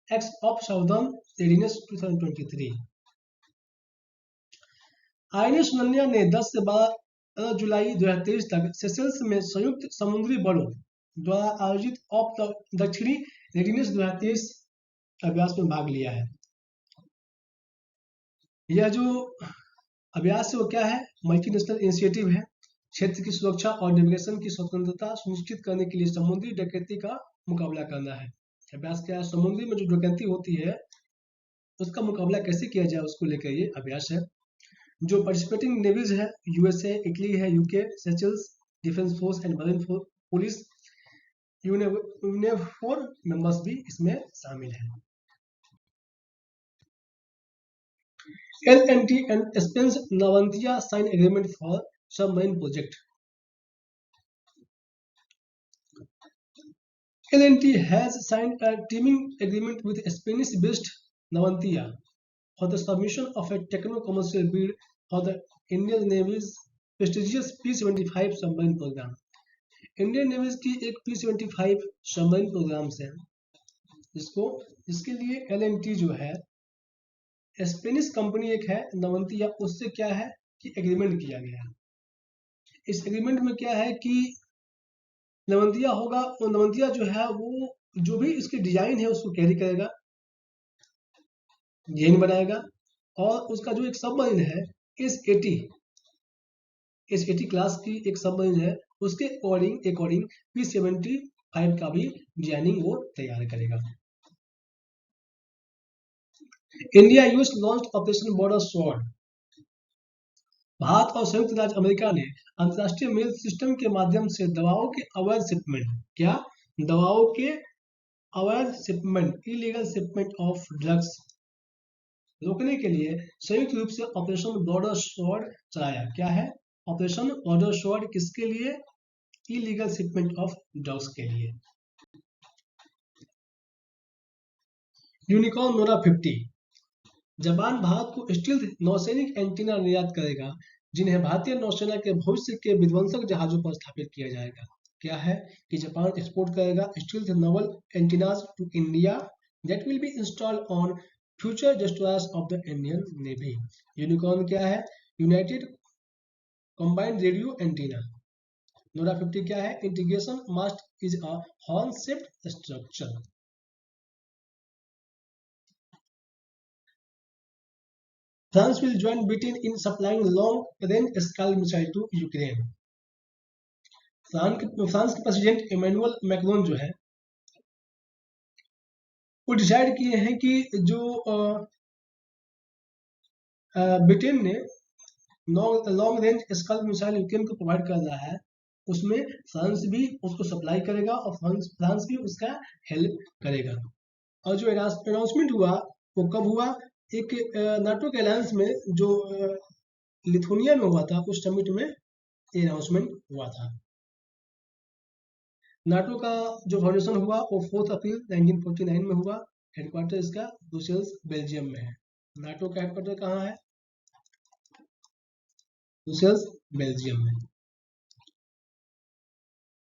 [SPEAKER 1] ex of southern readiness 2023। INS Sunayna ने 10 से 12 जुलाई 2023 तक सेशल्स में संयुक्त समुद्री बलों द्वारा आयोजित ऑफ दक्षिणी रेडीनेस 2023 अभ्यास में भाग लिया है। यह जो अभ्यास है वो क्या है? मल्टीनेशनल इनिशिएटिव है। क्षेत्र की सुरक्षा और नेविगेशन की स्वतंत्रता सुनिश्चित करने के लिए समुद्री डकैती का मुकाबला करना है। अभ्यास क्या है? समुद्री में जो डकैती होती है उसका मुकाबला कैसे किया जाए उसको लेकर ये अभ्यास है। जो पार्टिसिपेटिंग नेवीज है यूएसए, इटली है, UK, Seychelles, defence force and marine police, EUNAVFOR members भी इसमें शामिल है। L&T and Spence Navantia sign agreement for submarine project. L&T has signed a teaming agreement with Spanish-based Navantia for the submission of a techno-commercial bid for the Indian Navy's prestigious P-75 submarine program. Indian navy की एक P-75 submarine programme है, इसके लिए L&T जो है Spanish company एक है नवंतिया, उससे क्या है कि एग्रीमेंट किया गया है। इस एग्रीमेंट में क्या है कि नवंतिया होगा और नवंतिया जो है वो जो भी इसकी डिजाइन है उसको कैरी करेगा, डिजाइन बनाएगा, और उसका जो एक सबमरीन है S80 क्लास की एक सबमरीन है, उसके अकॉर्डिंग P-75 का भी डिजाइनिंग वो तैयार करेगा। India US launch operation border sword. Bharat और संयुक्त राज्य अमेरिका ने अंतर्राष्ट्रीय मेल सिस्टम के माध्यम से दवाओं के अवैध shipment illegal shipment of drugs रोकने के लिए संयुक्त रूप से ऑपरेशन बॉर्डर स्वॉर्ड चलाया। क्या है ऑपरेशन बॉर्डर स्वॉर्ड? किसके लिए? इलीगल शिपमेंट ऑफ ड्रग्स के लिए। Unicorn Nora 50। जापान भारत को स्टील्थ नौसैनिक एंटीना निर्यात करेगा, जिन्हें भारतीय नौसेना के भविष्य के विध्वंसक जहाजों पर स्थापित किया जाएगा। क्या है कि जापान एक्सपोर्ट करेगा stealth naval antennas to India that will be installed on future destroyers of the Indian navy. Unicorn क्या है? United combined radio antenna. NORA 50 क्या है? Integration mast is a horn shaped structure. France will join Britain in supplying long-range Scalp missile to Ukraine. France के president Emmanuel Macron जो है वो decide किए हैं कि जो ब्रिटेन ने long range scalp missile Ukraine को प्रोवाइड कर रहा है, उसमें फ्रांस भी उसको सप्लाई करेगा और फ्रांस भी उसका हेल्प करेगा। और जो अनाउंसमेंट हुआ वो कब हुआ? एक नाटो के अलायंस में जो लिथुनिया में हुआ था, उस समिट में ये अनाउंसमेंट हुआ था। नाटो का जो फाउंडेशन हुआ वो 4 अप्रैल 1949 में हुआ। हेडक्वार्टर इसका ब्रुसेल्स बेल्जियम में है। नाटो का हेडक्वार्टर कहाँ है? ब्रुसेल्स बेल्जियम में।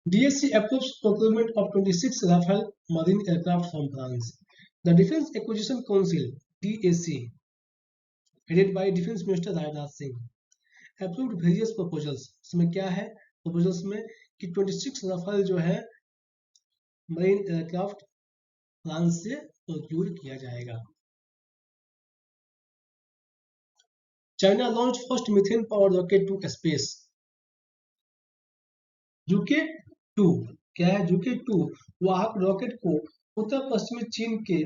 [SPEAKER 1] DSC approves procurement of 26 Rafale marine aircraft from France. The Defense Acquisition Council (DAC), headed by Defense Minister Rajnath Singh, approved various proposals. इसमें क्या है proposals में कि 26 राफेल जो है मरीन एयरक्राफ्ट फ्रांस से प्रोक्यूर किया जाएगा। China launch first methane power rocket to space. Zhuque 2 क्या है? जुके 2 वाहक रॉकेट को उत्तर पश्चिमी चीन के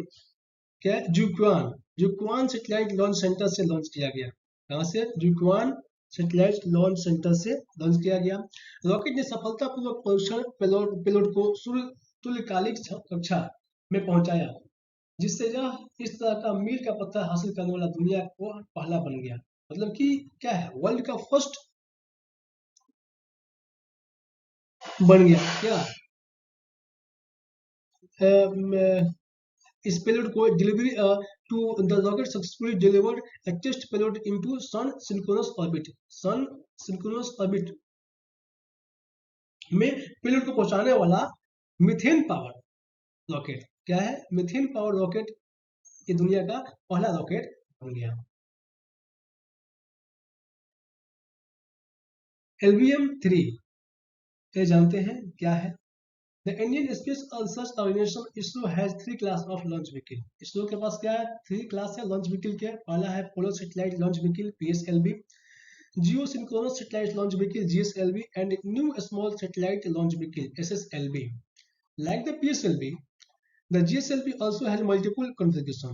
[SPEAKER 1] क्या है? जुक्वान जुक्वान सैटेलाइट लॉन्च सेंटर से लॉन्च किया गया। कहाँ से? जुक्वान सैटेलाइट लॉन्च सेंटर से लॉन्च किया गया। रॉकेट ने सफलतापूर्वक परीक्षण पेलोड को सूर्य तुल्यकालिक कक्षा में पहुंचाया, जिससे यह इस तरह का मील का पत्थर हासिल करने वाला दुनिया को पहला बन गया। मतलब कि क्या है? वर्ल्ड का फर्स्ट बन गया क्या? इस पेलोड को delivery to the rocket successfully delivered a test payload into sun synchronous orbit। Sun synchronous orbit में पेलोड को पहुंचाने वाला मीथेन पावर रॉकेट क्या है? मीथेन पावर रॉकेट ये दुनिया का पहला रॉकेट बन गया। LVM-3 ये जानते हैं क्या है? The Indian Space Research Organization ISRO has 3 class of launch vehicle। ISRO के पास क्या है? 3 क्लास है लॉन्च व्हीकल के। पहला है polar satellite launch vehicle PSLV, geosynchronous satellite launch vehicle GSLV, and new small satellite launch vehicle SSLV। Like the PSLV, the GSLV also has multiple configuration।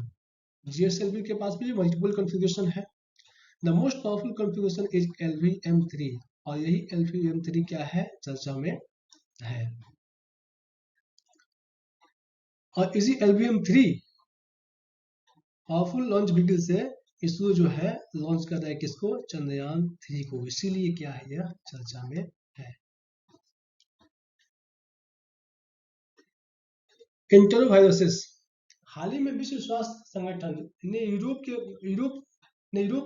[SPEAKER 1] GSLV के पास भी multiple configuration है। The most powerful configuration is LVM-3 और यही LVM-3 क्या है? चर्चा में है। और इसी LVM-3 पावरफुल लॉन्च व्हीकल से इसरो जो है लॉन्च कर रहा है किसको? चंद्रयान 3 को। इसीलिए क्या है? यह चर्चा में है। एंटेरोवायरसेस। हाल ही में विश्व स्वास्थ्य संगठन ने यूरोप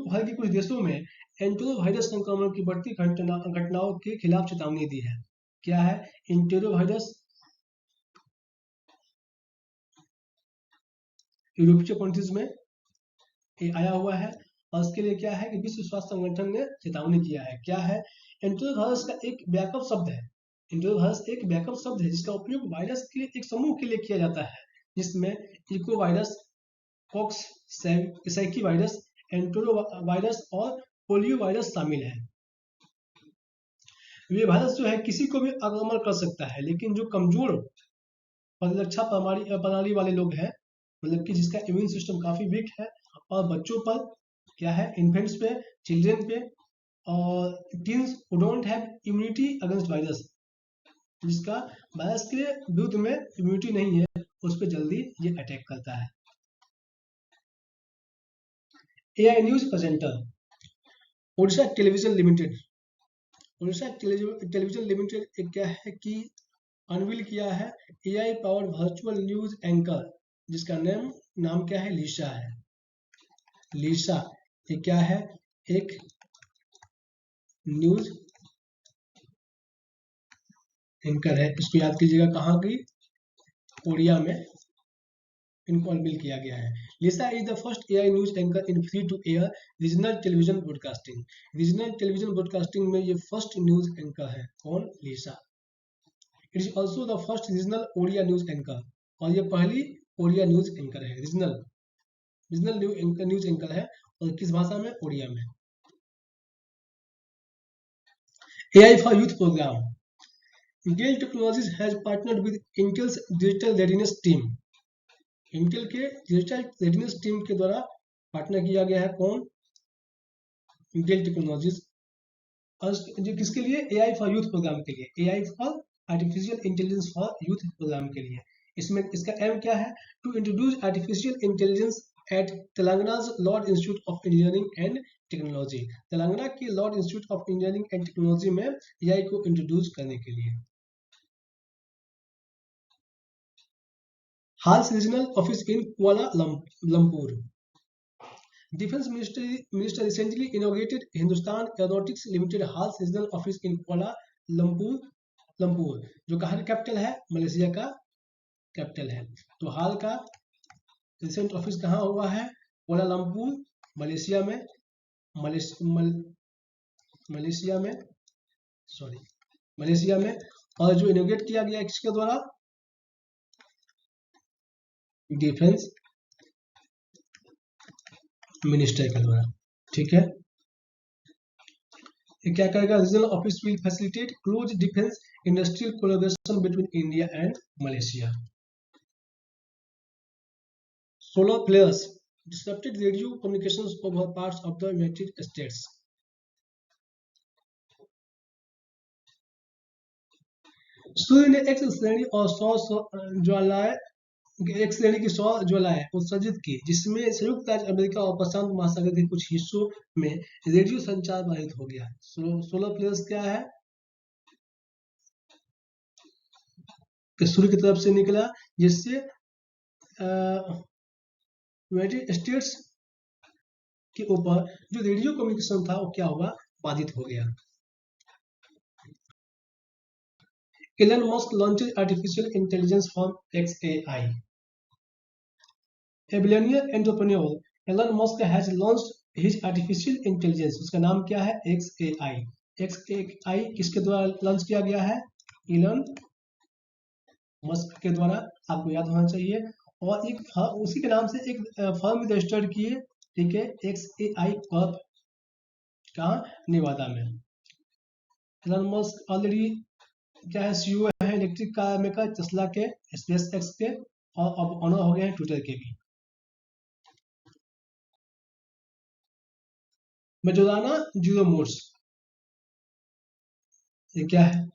[SPEAKER 1] भर के कुछ देशों में एंटेरोवायरस संक्रमण की बढ़ती घटनाओं के खिलाफ चेतावनी दी है। क्या है? एंटेरोवायरस यूरोपीय कंट्रीज में आया हुआ है और उसके लिए क्या है कि विश्व स्वास्थ्य संगठन ने चेतावनी किया है। क्या है? एंटेरोवायरस का एक व्यापक शब्द है। एंटेरोवायरस एक व्यापक शब्द है जिसका उपयोग वायरस के एक समूह के लिए किया जाता है, जिसमें इकोवायरस, कॉक्स सैकी वायरस, एंटेरोवायरस और पोलियो वायरस शामिल है। ये वायरस जो है किसी को भी आक्रमण कर सकता है, लेकिन जो कमजोर प्रतिरक्षा प्रणाली वाले लोग हैं, मतलब कि जिसका इम्यून सिस्टम काफी वीक है, और बच्चों पर क्या है? इन्फेंट्स पे, चिल्ड्रेन पे और teens who don't have immunity against virus, जिसका वायरस के विरुद्ध में इम्यूनिटी नहीं है, उस पर जल्दी ये अटैक करता है। AI news presenter Odisha television limited. Odisha television limited एक क्या है कि अनवील किया है AI power virtual news anchor, जिसका नाम क्या है? लीसा है। लीसा ये क्या है? एक न्यूज एंकर है। इसको याद कीजिएगा कहाँ की? कोरिया में इनको अनवील किया गया है। Lisa is the first AI news anchor in free to air regional television broadcasting. Regional television broadcasting में ये फर्स्ट न्यूज एंकर है। कौन? Lisa. It is also the first regional Odia news anchor, और ये पहली ओडिया न्यूज एंकर है। Regional news anchor है, और किस भाषा में? ओडिया में। AI for youth program. Dell Technologies has partnered with Intel's Digital Readiness Team। Intel के डिजिटल रेडीनेस टीम के द्वारा पार्टनर किया गया है। कौन? Intel technologies. और जो किसके लिए? AI फॉर यूथ प्रोग्राम के लिए। AI for artificial intelligence for youth program के लिए। इसमें इसका एम क्या है? To introduce artificial intelligence at Telangana's lord institute of engineering and technology. Telangana के lord institute of engineering and technology में AI को इंट्रोड्यूस करने के लिए। HAL's regional office in Kuala Lumpur. Defense Minister recently inaugurated Hindustan Aeronautics Limited HALS Regional Office in Kuala Lumpur, जो कहाँ का capital है? मलेशिया का कैपिटल है। तो हाल का रिसेंट ऑफिस कहाँ हुआ है? कुआला लंपुर, मलेशिया में। मलेशिया में सॉरी मलेशिया में। और जो इनोग्रेट किया गया किसके द्वारा? डिफेंस मिनिस्टर के द्वारा। ठीक है, ये क्या करेगा? Regional office will facilitate close defence industrial collaboration between India and Malaysia. Solar flares disrupted radio communications over parts of the United States. सूर्य ने एक श्रेणी और 100 ज्वालाएं एक श्रेणी की 100 ज्वालाएं उत्सर्जित की, जिसमें संयुक्त राज्य अमेरिका और प्रशांत महासागर के कुछ हिस्सों में रेडियो संचार बाधित हो गया। सोलर फ्लेयर्स क्या है कि सूर्य की तरफ से निकला, जिससे यूनाइटेड स्टेट्स के ऊपर जो रेडियो कम्युनिकेशन था वो क्या हुआ? बाधित हो गया। Elon Musk launches artificial intelligence firm xAI. A billionaire entrepreneur Elon Musk has launched his artificial intelligence, उसका नाम क्या है? xAI. xAI किसके द्वारा लॉन्च किया गया है? Elon Musk के द्वारा, आपको याद होना चाहिए। और एक उसी के नाम से एक फर्म रजिस्टर्ड किए, ठीक है, xAI कॉर्प, कहाँ? नेवादा में। Elon Musk ऑलरेडी क्या है? सीईओ है इलेक्ट्रिक कार मेकर टेस्ला के, स्पेस एक्स के, और अब ऑनर हो गए हैं ट्विटर के भी। मेजोराना जीरो मोड्स, ये क्या है?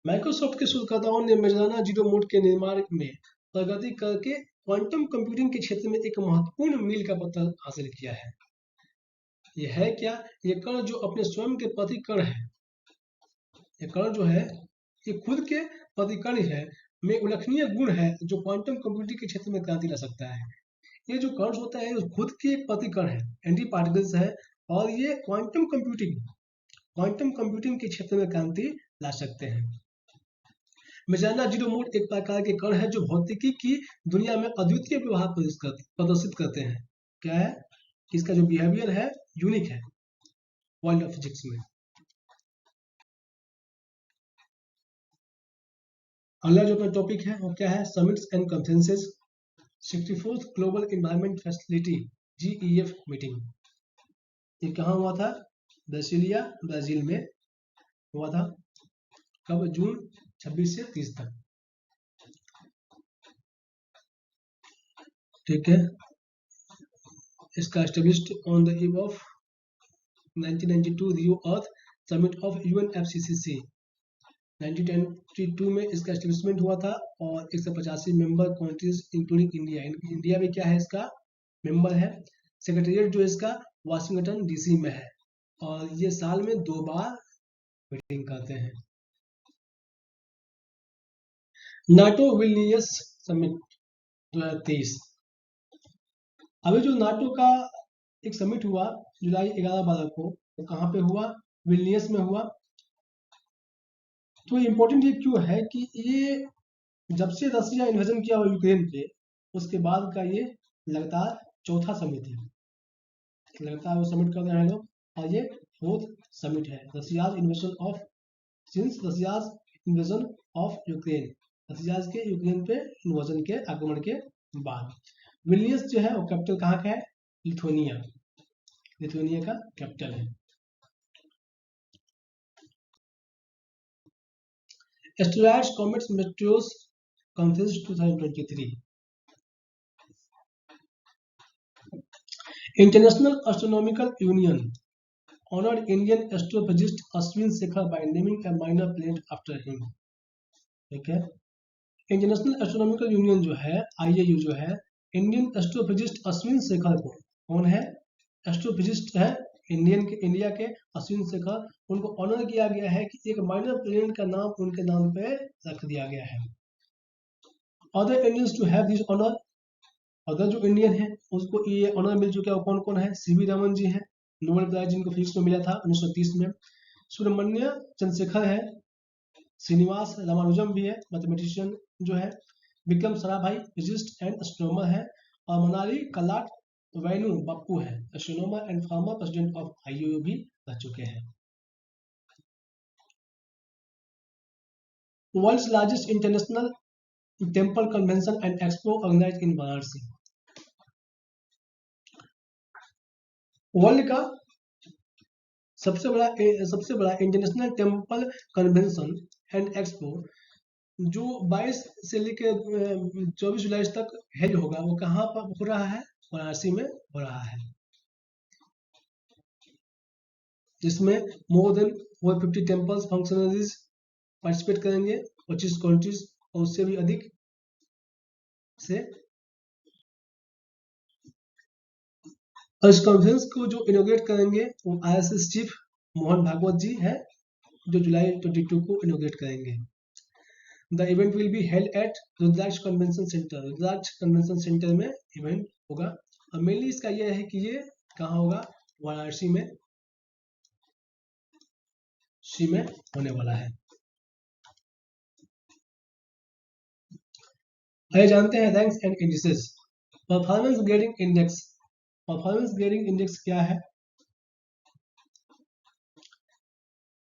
[SPEAKER 1] माइक्रोसॉफ्ट के शोधकर्ताओं ने मेजोराना जीरो मोड के निर्माण में प्रगति करके क्वांटम कंप्यूटिंग के क्षेत्र में एक महत्वपूर्ण मील का पत्थर हासिल किया है। यह है क्या? ये कण जो अपने स्वयं के प्रतिकण है, ये कण जो है ये खुद के प्रतिकण है में उल्लेखनीय गुण है जो क्वांटम कंप्यूटिंग के क्षेत्र में क्रांति ला सकता है। ये जो कण होता है खुद के एक प्रतिकण है, एंटी पार्टिकल्स है, और ये क्वांटम कंप्यूटिंग के क्षेत्र में क्रांति ला सकते हैं। मेजोराना जीरो मोड एक प्रकार के कण है जो भौतिकी की दुनिया में अद्वितीय व्यवहार प्रदर्शित करते हैं। क्या है? इसका जो बिहेवियर है यूनिक है वर्ल्ड ऑफ फिजिक्स में। अगला जो अपना टॉपिक है वो क्या है? Summits and conferences. 64th global environment facility GEF meeting, ये कहाँ हुआ था? ब्रासिलिया, ब्राजील में हुआ था। कब? जून 26 से 30 तक। ठीक है, इसका established on the eve of 1992 Rio earth summit of UNFCCC। 1992 में इसका एस्टेब्लिशमेंट हुआ था और 185 member countries including India, India में क्या है? इसका मेंबर है। सेक्रेटेरिएट जो इसका वाशिंगटन DC में है, और ये साल में 2 बार मीटिंग करते हैं। NATO Vilnius summit 2023। अभी जो नाटो का एक समिट हुआ जुलाई 11-12 को, तो कहाँ पे हुआ? विल्नियस में हुआ। तो इम्पोर्टेंट ये क्यों है कि ये जब से रसिया इन्वेजन किया हुआ यूक्रेन पे, उसके बाद का ये लगातार चौथा समिट है, लगातार वो समिट कर रहे हैं लोग, और ये 4th समिट है। रसियाज इन्वेजन ऑफ यूक्रेन, रसिया के यूक्रेन पे इन्वेजन के आक्रमण के बाद। विल्नियस जो है वो कैपिटल कहाँ का है? लिथुआनिया, लिथुआनिया का कैपिटल है। Asteroids comets meteors conference 2023। International astronomical union honored Indian astrophysicist Ashwin Shekhar by naming a minor planet after him। ठीक है, इंटरनेशनल एस्ट्रोनॉमिकल यूनियन जो है IAU जो है, इंडियन एस्ट्रोफिजिस्ट अश्विन शेखर को, कौन है? एस्ट्रोफिजिस्ट है इंडिया के अश्विन शेखर, उनको ऑनर किया गया है कि एक माइनर प्लेनेट का नाम उनके नाम पे रख दिया गया है। Other Indians to have this honour, other जो इंडियन है उसको ये ऑनर मिल चुका है। कौन कौन है? CV रमन जी हैं, नोबेल प्राइज जिनको फिजिक्स में मिला था 1930 में। सुब्रमण्य चंद्रशेखर है, श्रीनिवास रामानुजम भी है, मैथमेटिशियन जो है। Vikram Sarabhai physicist and astronomer है, और मनाली कलाट वैनु बप्पू है, astronomer and former president of IAU भी रह चुके हैं। World's largest international temple convention and expo organise in Varanasi. World का सबसे बड़ा international temple convention and expo जो 22 से लेकर 24 जुलाई तक हेल्ड होगा, वो कहाँ पर हो रहा है? वाराणसी में हो रहा है, जिसमें more than 450 temples functionaries participate करेंगे, 25 कंट्रीज और उससे भी अधिक से। इस कॉन्फ्रेंस को जो इनोग्रेट करेंगे वो ISS चीफ मोहन भागवत जी हैं, जो जुलाई 22 को इनोग्रेट करेंगे। The event will be held at Rudraksh convention centre. Rudraksh convention centre में इवेंट होगा, और मेनली इसका यह है कि ये कहाँ होगा? वाराणसी में होने वाला है। आइए जानते हैं ranks and indices. Performance grading index. Performance grading index क्या है?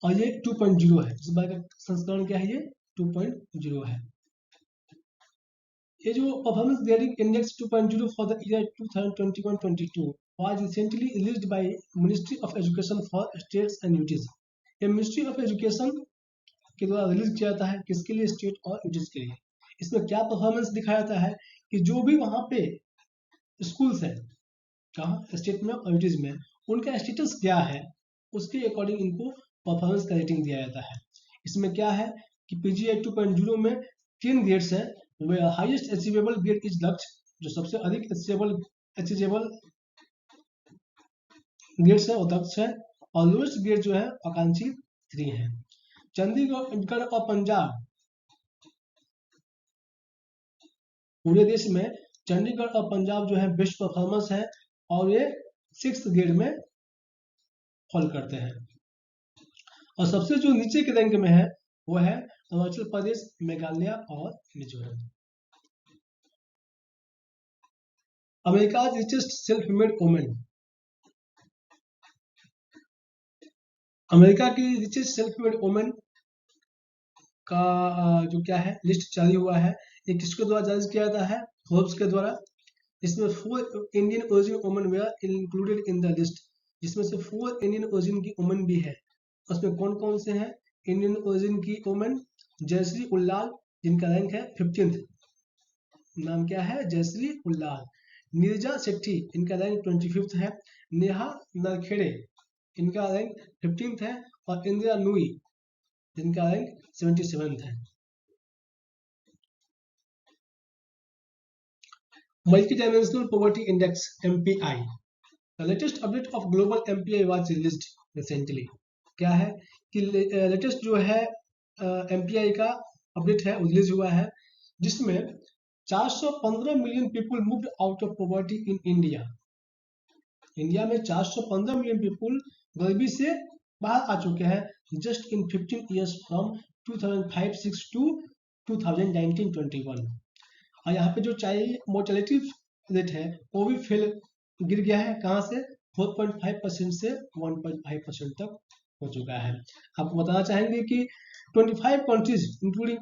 [SPEAKER 1] और ये 2.0 है। इस बार का संस्करण क्या है? ये 2.0 है। ये जो performance grading index 2.0 for the year 2021-22 was recently released by Ministry of Education for States and UTs। ये मिनिस्ट्री ऑफ एजुकेशन के द्वारा रिलीज किया जाता है, किसके लिए? स्टेट और यूटीज के लिए। इसमें क्या परफॉर्मेंस दिखाया जाता है कि जो भी वहाँ पे स्कूल्स हैं, कहाँ? स्टेट में और यूटीज में, उनका स्टेटस क्या है, उसके अकॉर्डिंग इनको परफॉर्मेंस का रेटिंग दिया जाता है। इसमें क्या है कि PGI 2.0 में 3 ग्रेड्स हैं। हाईएस्ट अचीवेबल ग्रेड इज लक्ष्य, जो सबसे अधिक अचीवेबल ग्रेड्स है वो दक्ष है, और लोएस्ट ग्रेड जो है आकांक्षी 3 है। चंडीगढ़ और पंजाब, पूरे देश में चंडीगढ़ और पंजाब जो है बेस्ट परफॉर्मेंस है, और ये 6th ग्रेड में फॉल करते हैं। और सबसे जो नीचे के रैंक में है वो है अरुणाचल प्रदेश, मेघालय और Mizoram. America richest self made women. America की रिचेस्ट सेल्फ मेड वुमेन का जो क्या है लिस्ट जारी हुआ है। ये किसके द्वारा जारी किया जाता है? फोर्ब्स के द्वारा। इसमें 4 Indian origin women were included in the list, जिसमें से 4 इंडियन ओरिजिन की वुमेन भी है। उसमें कौन कौन से हैं इंडियन ओरिजिन की वुमेन? जयश्री उल्लाल, जिनका रैंक है 15th, नाम क्या है? जयश्री उल्लाल। नीरजा शेट्टी, इनका रैंक 25th है। नेहा नरखेड़े, इनका रैंक 15th है। और इंदिरा नूई, जिनका रैंक 77th है। Multi dimensional poverty index MPI, the latest update of global MPI was released recently. क्या है कि लेटेस्ट जो है MPI का अपडेट है रिलीज हुआ है, जिसमें 415 million people moved out of poverty in India. India में 415 मिलियन पीपल गरीबी से बाहर आ चुके हैं just in 15 years from 2005-6 to 2019-21। और यहाँ पे जो चाइल्ड मोर्टेलिटी रेट है वो भी गिर गया है। कहाँ से? 4.5% से 1.5% तक हो चुका है। आपको बताना चाहेंगे कि 25 कंट्रीज इंक्लूडिंग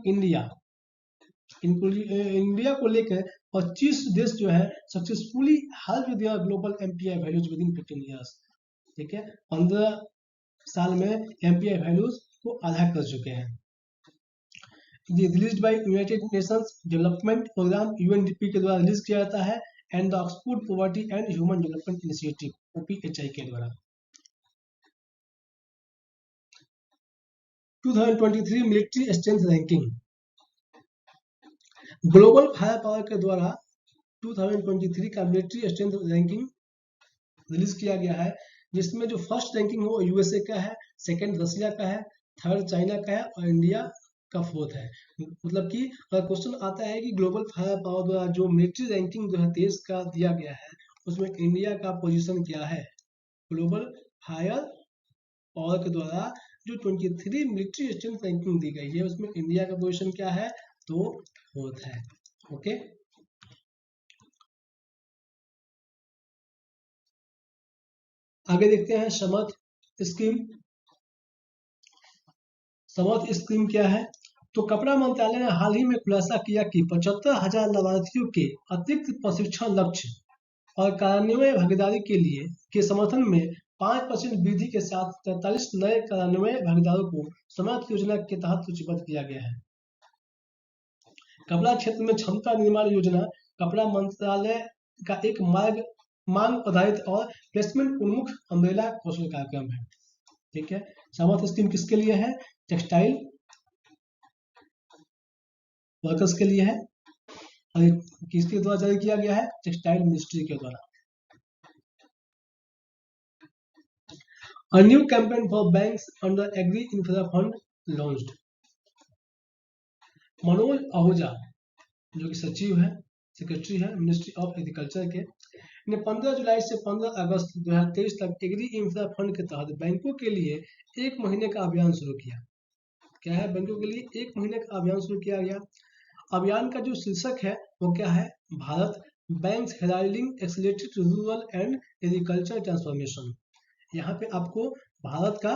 [SPEAKER 1] इंडिया को लेकर 25 देश जो है सक्सेसफुली हेल्प दिया global MPI values with in 15 years. ठीक है, 15 साल में MPI वैल्यूज को आधा कर चुके हैं। ये release by united nations development programme UNDP के द्वारा रिलीज किया जाता है, and the Oxford poverty and human development initiative OPHI के द्वारा। 2023 military strength ranking, global fire power के द्वारा 2023 का मिलिट्री स्ट्रेंथ रैंकिंग रिलीज किया गया है, जिसमें जो फर्स्ट रैंकिंग हो USA का है, सेकंड रसिया का है, थर्ड चाइना का है और इंडिया का 4th है। मतलब कि अगर क्वेश्चन आता है कि ग्लोबल फायर पावर द्वारा जो मिलिट्री रैंकिंग जो है देश का दिया गया है, उसमें इंडिया का पोजीशन क्या है? ग्लोबल फायर पावर के द्वारा जो 23 मिलिट्री स्ट्रेंथ रैंकिंग दी गई है, उसमें इंडिया का पोजीशन क्या है? तो 4th है। ओके, आगे देखते हैं समर्थ स्कीम। समर्थ स्कीम क्या है? तो कपड़ा मंत्रालय ने हाल ही में खुलासा किया कि 75,000 लाभार्थियों के अतिरिक्त प्रशिक्षण लक्ष्य और कार्यान्वयन भागीदारी के लिए के समर्थन में 5% वृद्धि के साथ 43 नए कार्यान्वयन भागीदारों को समर्थ योजना के तहत सूचीबद्ध किया गया है। कपड़ा क्षेत्र में क्षमता निर्माण योजना कपड़ा मंत्रालय का एक मांग आधारित और प्लेसमेंट उन्मुख अम्ब्रेला कौशल कार्यक्रम है। ठीक है, समर्थ स्कीम किसके लिए है? टेक्सटाइल वर्कर्स के लिए है और किसके द्वारा जारी किया गया है? टेक्सटाइल मिनिस्ट्री के द्वारा। A new campaign for banks under Agri Infra Fund launched. Manoj Ahuja जो कि सचिव है, सेक्रेटरी है मिनिस्ट्री ऑफ एग्रीकल्चर के, ने 15 जुलाई से 15 अगस्त 2023 तक एग्री इंफ्रा फंड के तहत बैंकों के लिए 1 महीने का अभियान शुरू किया। क्या है? बैंकों के लिए 1 महीने का अभियान शुरू किया गया। अभियान का जो शीर्षक है वो क्या है? Bharat banks heralding accelerated rural and agriculture transformation. यहाँ पे आपको भारत का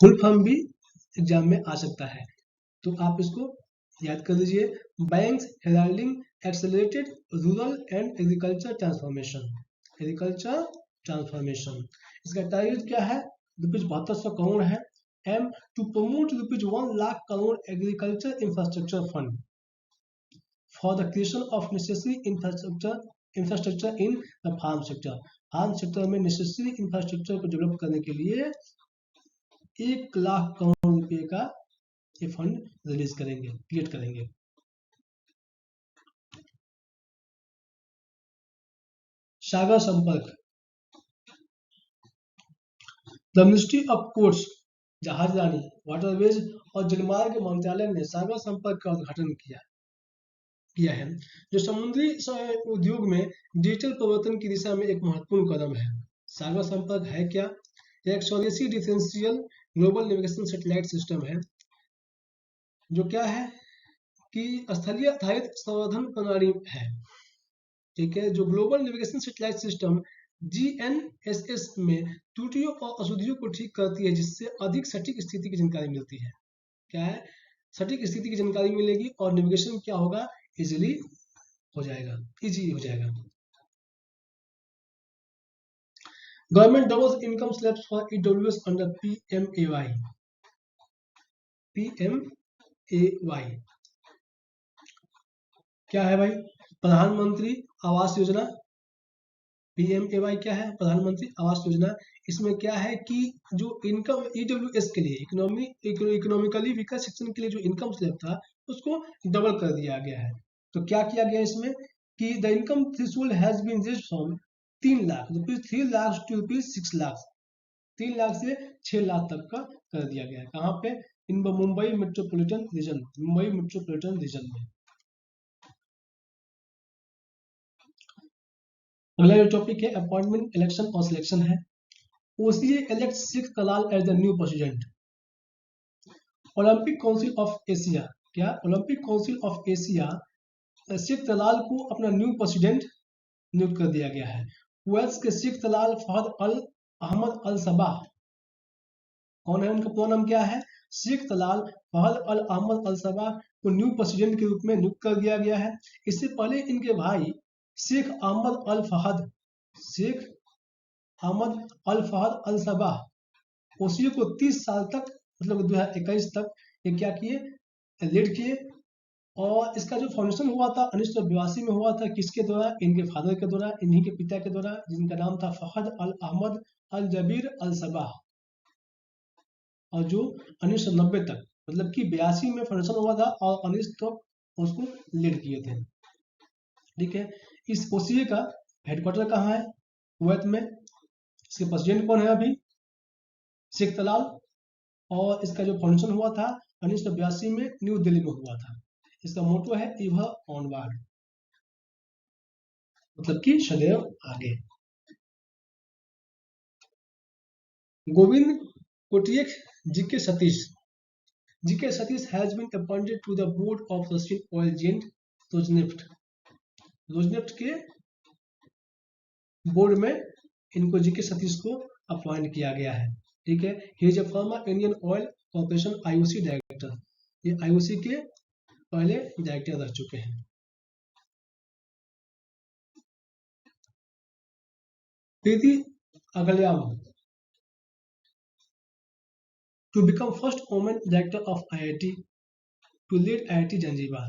[SPEAKER 1] फुल फॉर्म भी एग्जाम में आ सकता है, तो आप इसको याद कर लीजिए। Banks heralding accelerated rural and agriculture transformation. Agriculture transformation इसका टारगेट क्या है? ₹7200 करोड़ है। Aim to promote ₹1 lakh crore agriculture infrastructure fund for the creation of necessary infrastructure in the farm sector. Farm sector में नेसेसरी इंफ्रास्ट्रक्चर को डेवलप करने के लिए 1 लाख करोड़ रुपए का ये फंड रिलीज करेंगे, क्रिएट करेंगे। सागर संपर्क, द मिनिस्ट्री ऑफ पोर्ट्स, जहाजरानी, वाटरवेज और जलमार्ग मंत्रालय ने सागर संपर्क का उद्घाटन किया है, जो समुद्री उद्योग में डिजिटल परिवर्तन की दिशा में एक महत्वपूर्ण कदम है। सागर संपर्क है क्या? यह एक स्वदेशी differential global navigation satellite system है, जो क्या है कि स्थलीय आधारित संवर्धन प्रणाली है। ठीक है, जो global navigation satellite system GNSS में त्रुटियों और अशुद्धियों को ठीक करती है, जिससे अधिक सटीक स्थिति की जानकारी मिलती है। क्या है? सटीक स्थिति की जानकारी मिलेगी और नेविगेशन क्या होगा? इजी हो जाएगा। Government doubles income slabs for EWS under PMAY। क्या है भाई? प्रधानमंत्री आवास योजना। PMAY क्या है? प्रधानमंत्री आवास योजना। इसमें क्या है कि जो इनकम EWS के लिए इकोनॉमिकली वीकर सेक्शन के लिए जो इनकम स्लैब था उसको डबल कर दिया गया है। तो क्या किया गया इसमें कि the income threshold has been raised from 3 lakh ₹3 lakh to ₹6 lakh, 3 lakh से 6 लाख तक का कर दिया गया है। कहाँ पे? इन मुंबई मेट्रोपॉलिटन रीजन में। अगला जो टॉपिक है अपॉइंटमेंट, इलेक्शन और सिलेक्शन है। OCA elects Sheikh Talal as the new president. Olympic council of Asia, क्या? Olympic council of Asia Sheikh Talal को अपना न्यू प्रेसिडेंट नियुक्त कर दिया गया है। कुवैत के शेख तलाल फहद अल अहमद अल सबाह कौन है? उनका पूरा नाम क्या है? शेख तलाल फहद अल अहमद अल सबाह को न्यू प्रेसिडेंट के रूप में नियुक्त कर दिया गया है। इससे पहले इनके भाई शेख अहमद अल फहद अल सबाह ओसीओ को 30 साल तक मतलब 2021 तक ये क्या किए? लीड किए। और इसका जो फाउंडेशन हुआ था 1982 में हुआ था। किसके द्वारा? इनके फादर के द्वारा, इन्हीं के पिता के द्वारा, जिनका नाम था फहद अल अहमद अल जबीर अल सबाह, और जो 1990 तक मतलब कि 82 में फाउंडेशन हुआ था और 19 तक उसको लीड किए थे। ठीक है, इस ओसीए का हेडक्वार्टर कहाँ है? कुवैत में। इसके प्रेसिडेंट कौन है अभी? शेख तलाल। और इसका जो फाउंडेशन हुआ था 1982 में न्यू दिल्ली में हुआ था। इसका मोटो है एवर ऑनवर्ड, मतलब कि सदैव आगे। गोविंद कोटियक G K Satish has been appointed to the board of Russian oil giant Rosneft के बोर्ड में इनको जीके सतीश को अपॉइंट किया गया है। ठीक है, he is a former Indian oil corporation IOC director, ये आईओसी के पहले डायरेक्टर रह चुके हैं। Preeti Aghalayam to become first women director of IIT to lead IIT Zanzibar.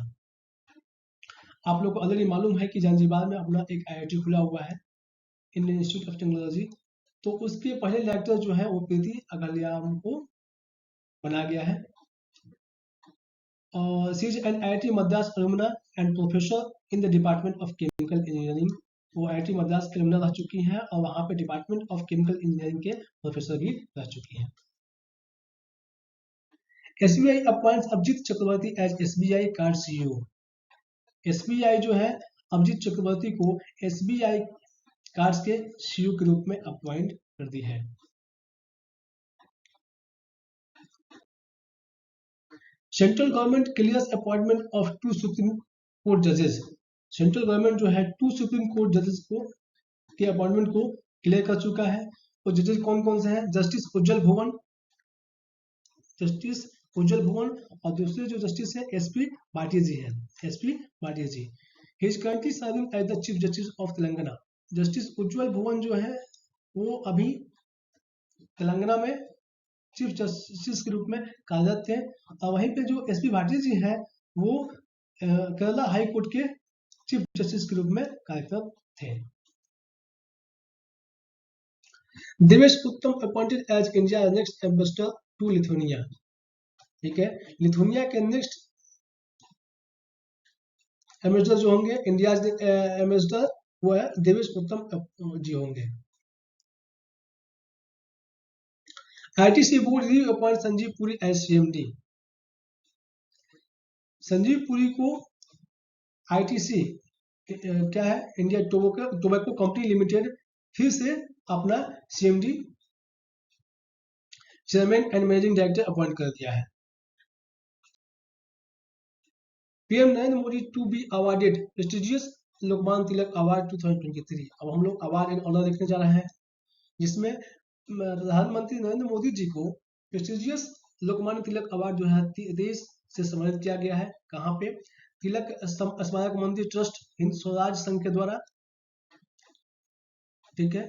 [SPEAKER 1] आप लोग को ऑलरेडी मालूम है कि जंजीबार में अपना एक आईआईटी खुला हुआ है, इंडियन इंस्टीट्यूट ऑफ टेक्नोलॉजी। तो उसके पहले डायरेक्टर जो है वो प्रीति अगल्याम को बना गया है। She is an IIT Madras alumna and professor in the department of chemical engineering. वो आईआईटी मद्रास के अलुमना रह चुकी हैं और वहाँ पे डिपार्टमेंट ऑफ केमिकल इंजीनियरिंग के प्रोफेसर भी रह चुकी हैं। SBI appoints Abhijit Chakraborty as SBI card CEO. SBI जो है अभिजीत चक्रवर्ती को एसबीआई कार्ड्स के सीईओ के रूप में अपॉइंट कर दी है। Central government clears appointment of 2 supreme court जजेस। सेंट्रल गवर्नमेंट जो है 2 सुप्रीम कोर्ट जजेस को के अपॉइंटमेंट को क्लियर कर चुका है। और जजेस कौन कौन से हैं? जस्टिस उज्जवल भुवन, जस्टिस उज्जवल भुवन, और दूसरे जो जस्टिस है एसपी भाटिया जी हैं, S P Bhatia ji. He is currently serving as the chief justice of Telangana. Justice Ujjwal Bhuyan जो है वो अभी तेलंगाना में चीफ जस्टिस के रूप में कार्यरत थे, और वहीं पे जो एसपी भाटिया जी हैं वो केरला हाई कोर्ट के चीफ जस्टिस के रूप में कार्यरत थे। Devesh Uttam appointed as India next ambassador to Lithuania. ठीक है, लिथुआनिया के नेक्स्ट एम्बेसडर जो होंगे, इंडिया एम्बेसडर, वो है देवेश उत्तम जी होंगे। ITC board review appoint Sanjiv Puri as CMD. Sanjiv Puri को आईटीसी क्या है, इंडिया टोबैको कंपनी लिमिटेड, फिर से अपना CMD, chairman and managing director appoint कर दिया है। PM Narendra Modi to be awarded prestigious Lokmanya Tilak award 2023। अब हम लोग अवार्ड एंड ऑनर देखने जा रहे हैं, जिसमें प्रधानमंत्री नरेंद्र मोदी जी को प्रेस्टिजियस लोकमान्य तिलक अवार्ड 2023 से सम्मानित किया गया है। कहाँ पे? तिलक स्मारक मंदिर ट्रस्ट हिंद स्वराज संघ के द्वारा। ठीक है,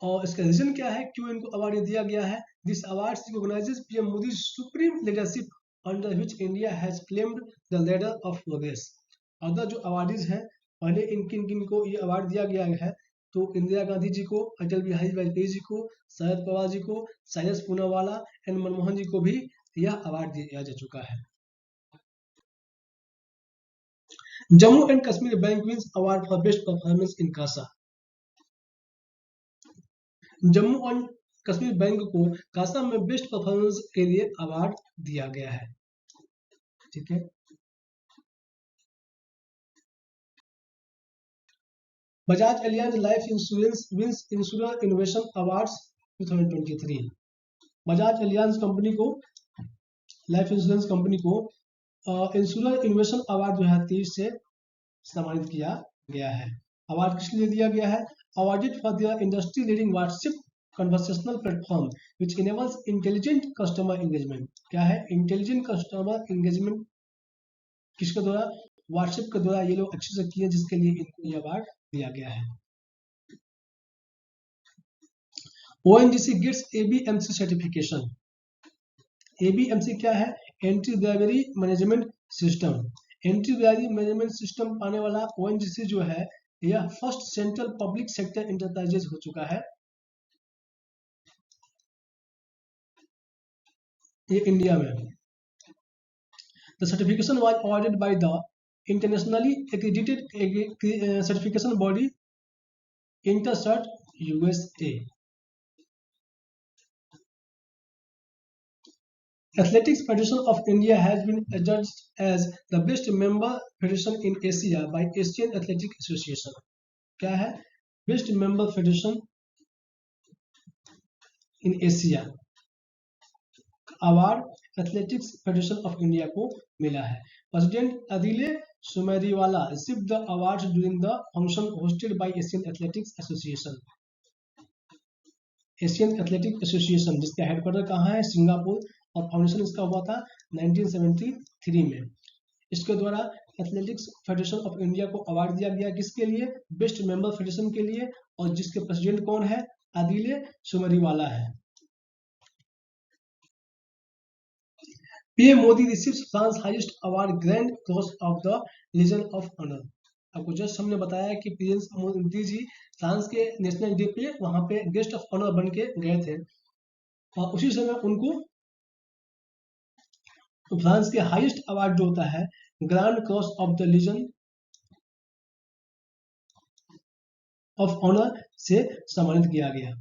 [SPEAKER 1] और इसका रीजन क्या है, क्यों इनको अवार्ड दिया गया है? This award recognises PM Modi supreme leadership under which India has claimed the ladder of progress. Other जो अवार्डीज हैं, पहले किन किन को ये अवार्ड दिया गया है, तो इंदिरा गांधी जी को, अटल बिहारी वाजपेयी जी को, शरद पवार जी को, साइरस पूनावाला एंड मनमोहन जी को भी यह अवार्ड दिया जा चुका है। Jammu and Kashmir bank wins award for best performance in CASA. Jammu and Kashmir bank को कासा में बेस्ट परफॉर्मेंस के लिए अवार्ड दिया गया है। ठीक है, Bajaj Allianz life insurance wins insurance innovation awards 2023। Bajaj Allianz company को, लाइफ इंश्योरेंस कंपनी को इंश्योरेंस इनोवेशन अवार्ड 2023 से सम्मानित किया गया है। अवार्ड किस लिए दिया गया है? Awarded for their industry leading WhatsApp conversational platform which enables intelligent customer engagement. क्या है? इंटेलिजेंट कस्टमर एंगेजमेंट किसके द्वारा? व्हाट्सएप के द्वारा ये लोग अच्छे से किए, जिसके लिए इनको ये अवार्ड दिया गया है। ONGC gets ABMC certification. ABMC क्या है? Anti bribery management system. Anti bribery management system पाने वाला ONGC जो है, यह first central public sector enterprises हो चुका है, ये इंडिया में। The certification was awarded by the internationally accredited certification body INTERCERT USA. Athletics Federation of India has been adjudged as the best member federation in Asia by Asian Athletic Association. क्या है? Best member federation in Asia award athletics federation of India को मिला है। President Adille Sumariwalla received the award during the function hosted by Asian athletics association. Asian athletic association जिसका headquarter कहाँ है? Singapore, और foundation इसका हुआ था 1973 में। इसके द्वारा एथलेटिक्स फेडरेशन ऑफ इंडिया को अवार्ड दिया गया, किसके लिए? बेस्ट मेंबर फेडरेशन के लिए, और जिसके प्रेसिडेंट कौन है? आदिल सुमरीवाला है। PM Modi receives France highest award grand cross of the legion of honour. आपको जस्ट हमने बताया कि पीएम मोदी जी फ्रांस के नेशनल डे पे वहां पे गेस्ट ऑफ ऑनर बन के गए थे, और उसी समय उनको फ्रांस के हाईएस्ट अवार्ड जो होता है grand cross of the legion of honour से सम्मानित किया गया।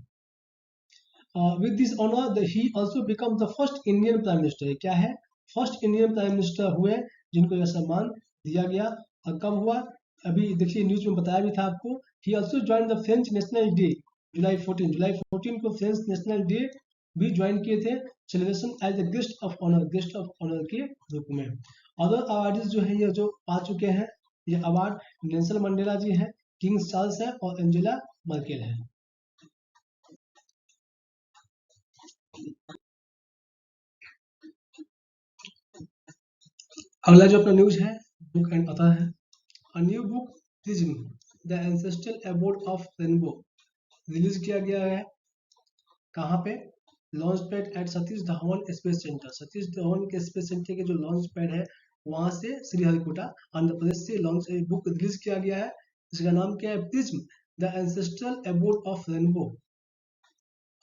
[SPEAKER 1] With this honour he also become the first Indian prime minister. क्या है? फर्स्ट इंडियन प्राइम मिनिस्टर हुए जिनको यह सम्मान दिया गया। और कब हुआ? अभी देखिए न्यूज में बताया भी था आपको। He also join the French national day July 14 को फ्रेंच नेशनल डे भी ज्वाइन किए थे, celebration as the guest of honour के रूप में। अदर अवार्ड जो है ये जो पा चुके हैं, ये अवार्ड नेल्सन मंडेला जी हैं, किंग चार्ल्स है और एंजेला मर्केल है। अगला जो अपना न्यूज है बुक एंड ऑथर है। A new book prism the ancestral abode of rainbow release किया गया है। कहाँ पे? Launch pad at Satish Dhawan space centre. Satish Dhawan के स्पेस सेंटर के जो लॉन्च पैड है वहां से श्रीहरिकोटा आंध्र प्रदेश से लॉन्च बुक रिलीज किया गया है। इसका नाम क्या है? Prism the ancestral abode of rainbow.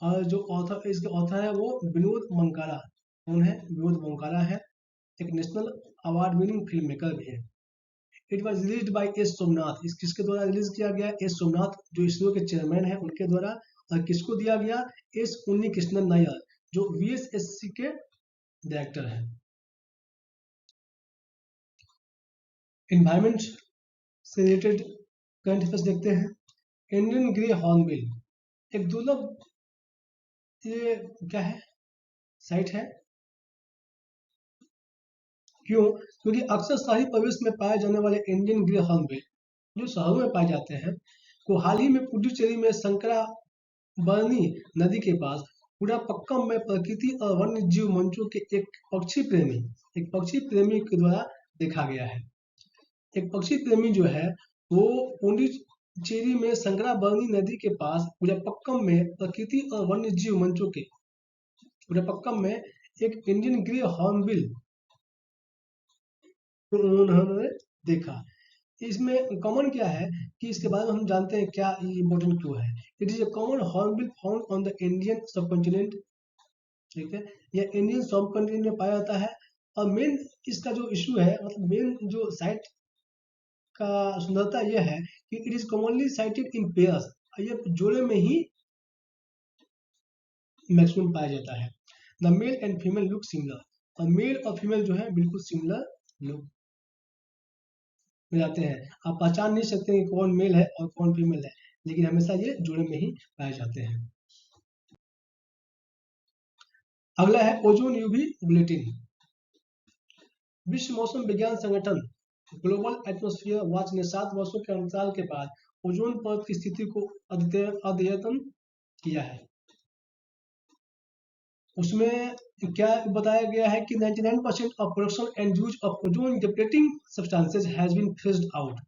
[SPEAKER 1] और जो ऑथर इसके ऑथर है वो विनोद मंकारा। कौन है? विनोद मंकारा है, एक national award winning film maker भी है। It was release by S Somnath. इस किसके द्वारा रिलीज किया गया? एस सोमनाथ जो इसरो के चेयरमैन है उनके द्वारा। और किसको दिया गया? एस उन्नी कृष्णन नायर जो VSSC के डायरेक्टर है। एनवायरमेंट से रिलेटेड करंट अफेयर्स देखते हैं। इंडियन ग्रे हॉर्नबिल एक दुर्लभ, ये क्या है? साइट है। क्यों? क्योंकि अक्सर शहरी परिवेश में पाए जाने वाले इंडियन ग्रे हॉर्नबिल जो शहरों में पाए जाते हैं को हाल ही में पुडुचेरी में शंकराबरनी नदी के पास पुरापक्कम में प्रकृति और वन्य जीव मंचों के एक पक्षी प्रेमी के द्वारा देखा गया है। एक पक्षी प्रेमी जो है वो पुडुचेरी में शंकराबरनी नदी के पास पुरापक्कम में प्रकृति और वन्य जीव मंचों के पुरापक्कम में एक इंडियन ग्रे हॉर्नबिल उन्होंने देखा। इसमें कॉमन क्या है कि इसके बारे में हम जानते हैं क्या इम्पोर्टेंट क्यों है। It is a common hornbill found on the Indian subcontinent. ठीक है, यह इंडियन सबकॉन्टिनेंट में पाया जाता है। और मेन इसका जो इशू है, मतलब मेन जो साइट का सुंदरता यह है कि it is commonly cited in pairs. ये जोड़े में ही मैक्सिमम पाया जाता है। The male and female look similar. और मेल और फीमेल जो है बिल्कुल सिमिलर लुक में जाते हैं। आप पहचान नहीं सकते कि कौन मेल है और कौन फीमेल है, लेकिन हमेशा ये जोड़े में ही पाए जाते हैं। अगला है ओजोन यूवी बुलेटिन। विश्व मौसम विज्ञान संगठन ग्लोबल एटमॉस्फेयर वॉच ने 7 वर्षों के अंतराल के बाद ओजोन परत की स्थिति को अद्यतन किया है। उसमें क्या बताया गया है कि 99% of production and use of ozone depleting substances has been phased out.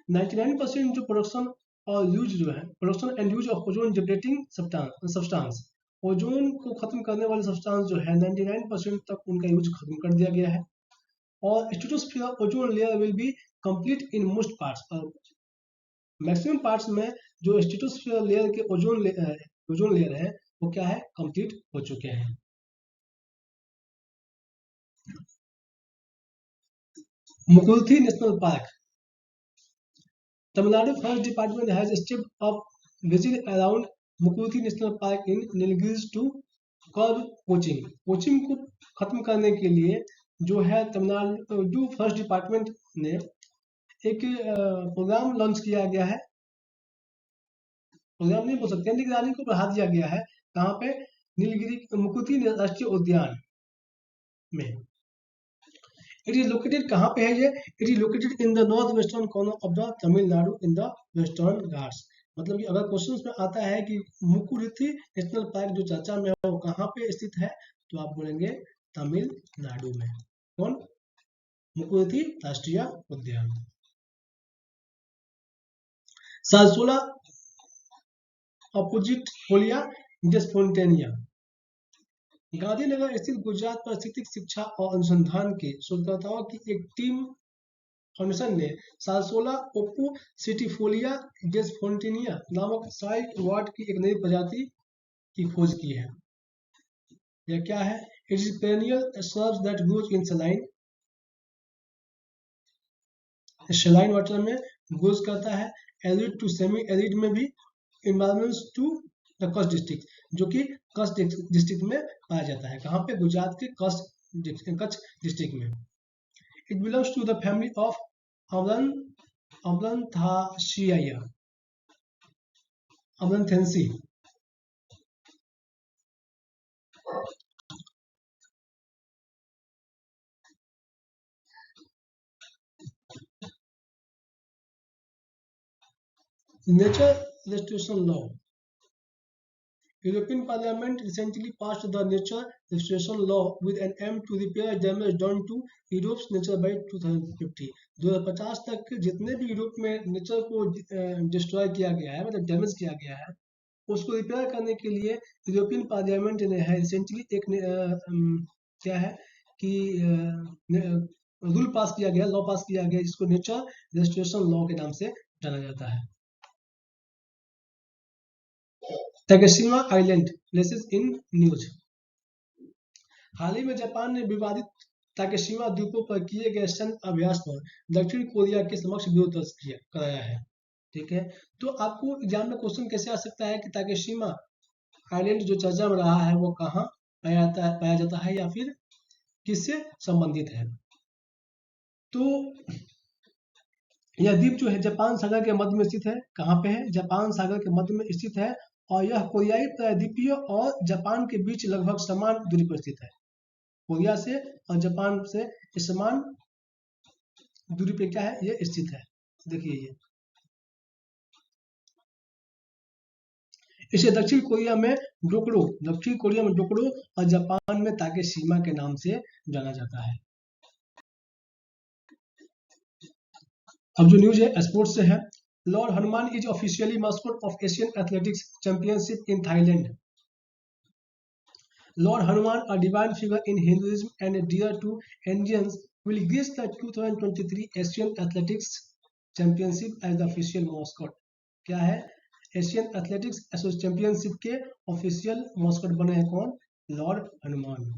[SPEAKER 1] 99% जो प्रोडक्शन और यूज जो है, production and use of ozone depleting substance, ozone को खत्म करने वाले सब्सटेंस जो है 99% तक उनका यूज खत्म कर दिया गया है। और stratosphere ozone layer will be complete in most parts. और मैक्सिमम पार्ट्स में जो स्ट्रेटोस्फीयर लेयर के ओजोन लेयर है वो क्या है? कंप्लीट हो चुके हैं। Mukurthi national park. Tamil Nadu forest department has stepped up visit around Mukurthi national park in Nilgiris to curb poaching. Poaching को खत्म करने के लिए जो है तमिलनाडु फॉरेस्ट डिपार्टमेंट ने एक प्रोग्राम लॉन्च किया गया है। प्रोग्राम नहीं बोल सकते, निगरानी को बढ़ा दिया गया है। कहाँ पे? नीलगिरी मुकुरुथी राष्ट्रीय उद्यान में। इट इज लोकेटेड, कहाँ पे है ये? It is located in the north western corner of the Tamil Nadu in the western Ghats. मतलब कि अगर क्वेश्चन में आता है कि मुकुरुथी नेशनल पार्क जो चर्चा में है वो कहाँ पे स्थित है, तो आप बोलेंगे तमिलनाडु में। कौन? मुकुरुती राष्ट्रीय उद्यान। सालसोला अपोजिट फोलिया डेस्फोंटेनिया। गांधीनगर स्थित गुजरात पारिस्थितिक शिक्षा और अनुसंधान के शोधकर्ताओं की एक टीम फाउंडेशन ने सालसोला ओपोसिटिफोलिया डेस्फोंटेनिया नामक साइड वाट की एक नई प्रजाति की खोज की है। यह क्या है? It is perennial shrubs that grows in saline water में ग्रोज करता है, एरिड टू सेमी एरिड में भी, environments to the Kutch district, जो कि कच्छ डिस्ट्रिक्ट में पाया जाता है। कहाँ पे? गुजरात के कच्छ डिस्ट्रिक्ट में। It belongs to the family of Amaranthaceae Amaranthaceae. Nature Restoration Law. European Parliament recently passed the Nature Restoration Law with an aim to repair damage done to Europe's nature by 2050. 2050 तक जितने भी Europe में nature को destroy किया गया है, मतलब damage किया गया है, उसको रिपेयर करने के लिए यूरोपियन पार्लियामेंट ने है रिसेंटली एक क्या है कि रूल पास किया गया, लॉ पास किया गया, जिसको नेचर रेस्टोरेशन लॉ के नाम से जाना जाता है। ताकेशिमा आइलैंड प्लेसेस इन न्यूज। हाल ही में जापान ने विवादित ताकेशिमा द्वीपों पर किए गए सैन्य अभ्यास पर दक्षिण कोरिया के समक्ष विरोध दर्ज कराया है। ठीक है, तो आपको एग्जाम में क्वेश्चन कैसे आ सकता है कि ताकेशिमा आइलैंड जो चर्चा में रहा है वो कहाँ पाया जाता है या फिर किससे संबंधित है? तो यह द्वीप जो है जापान सागर के मध्य में स्थित है। कहाँ पे है? जापान सागर के मध्य में स्थित है और यह कोरियाई प्रायद्वीपीय और जापान के बीच लगभग समान दूरी पर स्थित है। कोरिया से और जापान से समान दूरी पे क्या है? ये स्थित है। देखिए ये इसे दक्षिण कोरिया में डोकड़ो और जापान में ताकेशिमा के नाम से जाना जाता है। अब जो न्यूज है स्पोर्ट्स से है। Lord Hanuman is officially mascot of Asian athletics championship in Thailand. Lord Hanuman, a divine figure in Hinduism and dear to Indians, will grace the 2023 Asian Athletics Championship as the official mascot. क्या है? Asian athletics championship के official mascot बने हैं कौन? Lord Hanuman.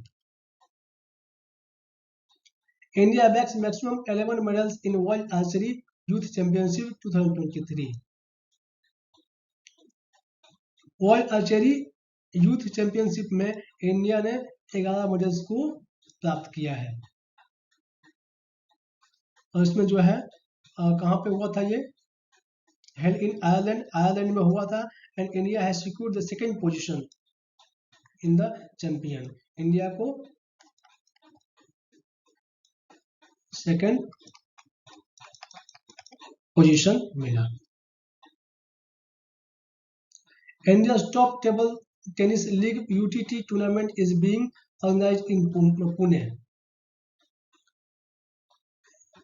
[SPEAKER 1] India bags maximum 11 medals in world archery youth championship 2023। World archery youth championship में India ने 11 medals को प्राप्त किया है और इसमें जो है कहाँ पे हुआ था? ये हेल्ड इन आयरलैंड में हुआ था and India has secured the second position in the champion. India को सेकंड पोजीशन मिला। India top table tennis league UTT tournament is being organized in Pune.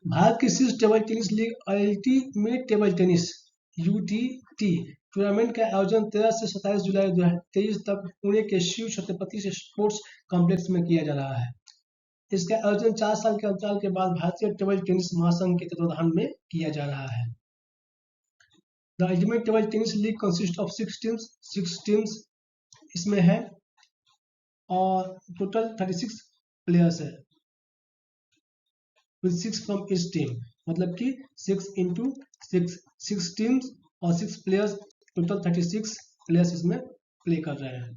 [SPEAKER 1] Bharat की शीर्ष table tennis league ultimate table tennis UTT tournament का आयोजन 13 से 27 जुलाई 2023 तक पुणे के Shiv Chhatrapati sports complex में किया जा रहा है। इसका आयोजन 4 साल के अंतराल के बाद भारतीय टेबल टेनिस महासंघ के तत्वाधान में किया जा रहा है। The ultimate table tennis league consist of 6 teams इसमें है और टोटल 36 प्लेयर्स है with 6 from each team, मतलब कि 6 into 6 टीम्स और 6 प्लेयर्स, टोटल 36 प्लेयर्स इसमें प्ले कर रहे हैं।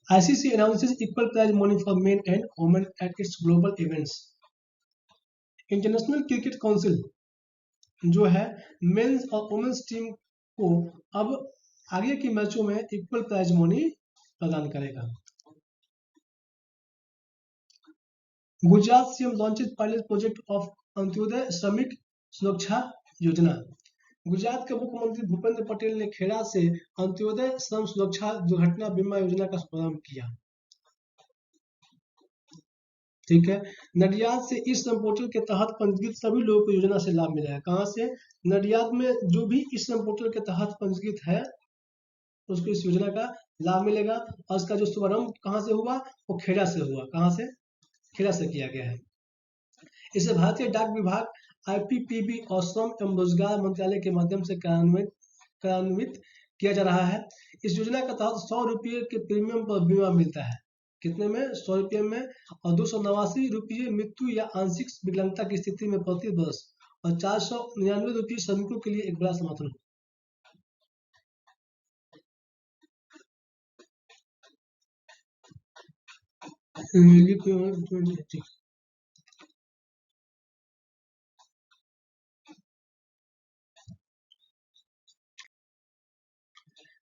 [SPEAKER 1] ICC announces equal prize money for men and women at its global events. International cricket council जो है मेंस और वुमेन्स टीम को अब आगे के मैचों में इक्वल प्राइज मनी प्रदान करेगा। Gujarat CM launched pilot project of Antyodaya श्रमिक सुरक्षा योजना। गुजरात के मुख्यमंत्री भूपेंद्र पटेल ने खेड़ा से अंत्योदय श्रम सुरक्षा दुर्घटना बीमा योजना का शुभारंभ किया। ठीक है। नडियाद से ई श्रम पोर्टल के तहत पंजीकृत सभी लोगों को योजना से लाभ मिला है। कहाँ से? नडियाद में जो भी ई श्रम पोर्टल के तहत पंजीकृत है उसको इस योजना का लाभ मिलेगा। और इसका जो शुभारंभ कहाँ से हुआ? वो खेड़ा से हुआ। कहाँ से? खेड़ा से किया गया है। इसे भारतीय डाक विभाग, आईपीपीबी और श्रम एवं रोजगार मंत्रालय के माध्यम से कार्यान्वित किया जा रहा है। इस योजना के तहत 100 रुपये के प्रीमियम पर बीमा मिलता है। कितने में? 100 रुपये में। और 289 रुपये मृत्यु या आंशिक विकलांगता की स्थिति में प्रति वर्ष, और 499 रुपये श्रमिकों के लिए एक बड़ा समर्थन।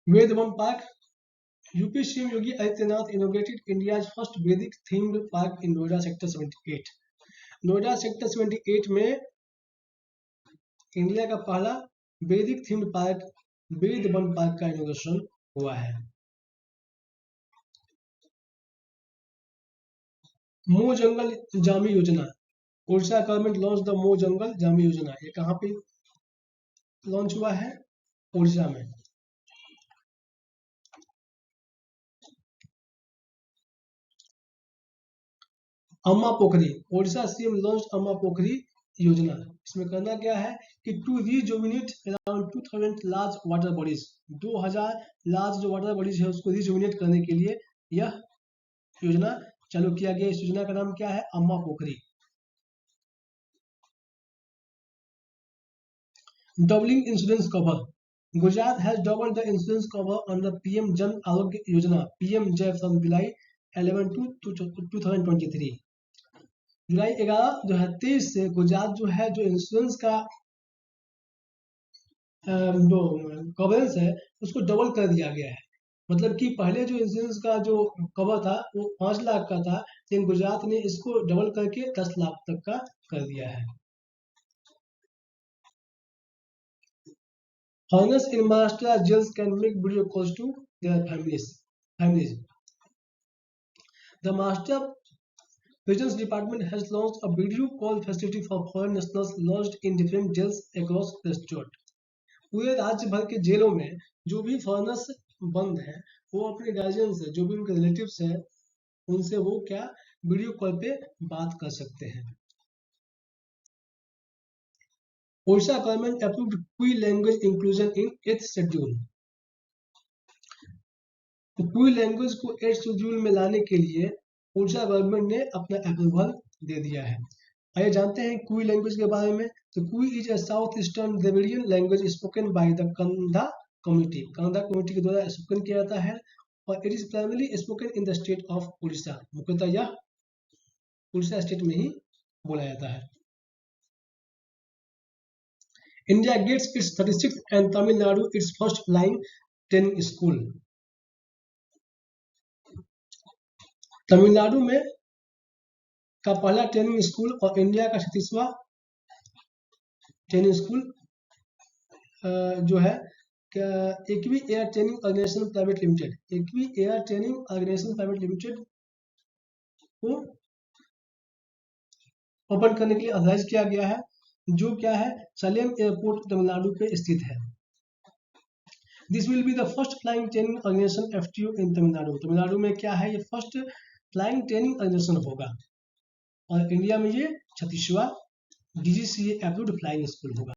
[SPEAKER 1] वेद one park. UP CM Yogi Adityanath inaugurated India first वैदिक थीम्ड पार्क इन नोएडा सेक्टर 78। नोएडा सेक्टर 78 में इंडिया का पहला वैदिक थीम्ड पार्क वेद वन पार्क का इनोग्रेशन हुआ है। मो जंगल जामी योजना। उड़ीसा गवर्नमेंट लॉन्च द मो जंगल जामी योजना। ये कहाँ पे लॉन्च हुआ है? उड़ीसा में। अम्मा पोखरी। उड़ीसा सीएम लॉन्च अम्मा पोखरी योजना। इसमें करना क्या है कि to rejuvenate around 2000 large water bodies. 2000 large जो वाटर बॉडीज है उसको रिजुविनेट करने के लिए यह योजना चालू किया गया। इस योजना का नाम क्या है? Amma Pokhari. Doubling insurance cover. Gujarat has doubled the insurance cover under PM Jan Arogya Yojana (PMJ) from July 11 to 2023। जुलाई 11 2023 से गुजरात जो है जो इंश्योरेंस का जो कवरेज है उसको डबल कर दिया गया है। मतलब कि पहले जो इंश्योरेंस का जो कवर था वो 5 लाख का था, लेकिन गुजरात ने इसको डबल करके 10 लाख तक का कर दिया है। Foreigners in Maharashtra jails can make video calls to their families. The Maharashtra Prisons Department has launched a video call facility for foreign nationals lodged in different jails across the state. पूरे राज्य भर के जेलों में जो भी foreigners बंद हैं वो अपने गार्जियन से, जो भी उनके रिलेटिव्स हैं, उनसे वो क्या वीडियो कॉल पे बात कर सकते हैं। ओडिशा गवर्नमेंट अप्रूव्ड क्वी language inclusion in 8th schedule. तो क्वी लैंग्वेज को 8th शेड्यूल में लाने के लिए ओडिशा गवर्नमेंट ने अपना अप्रूवल दे दिया है। आइए जानते हैं क्वी लैंग्वेज के बारे में। तो Kui is a south eastern Dravidian language spoken by the Kandha community. Kandha community के द्वारा स्पोकन किया जाता है और it is primarily spoken in the state of Orissa. मुख्यतः यह उड़ीसा स्टेट में ही बोला जाता है। India gets its 36th and Tamil Nadu its first flying training school. Tamil Nadu में का पहला ट्रेनिंग स्कूल और इंडिया का 36वां ट्रेनिंग स्कूल जो है Aequi air training organisation private limited, Aequi air training organisation private limited को ओपन करने के लिए ऑथराइज किया गया है, जो क्या है सलेम एयरपोर्ट तमिलनाडु पे स्थित है। This will be the first flying training organization FTO in Tamil Nadu. Tamil Nadu में क्या है, ये फर्स्ट फ्लाइंग ट्रेनिंग ऑर्गेनाइजेशन होगा और इंडिया में ये 36वां डीजीसीए अप्रूव्ड फ्लाइंग स्कूल होगा।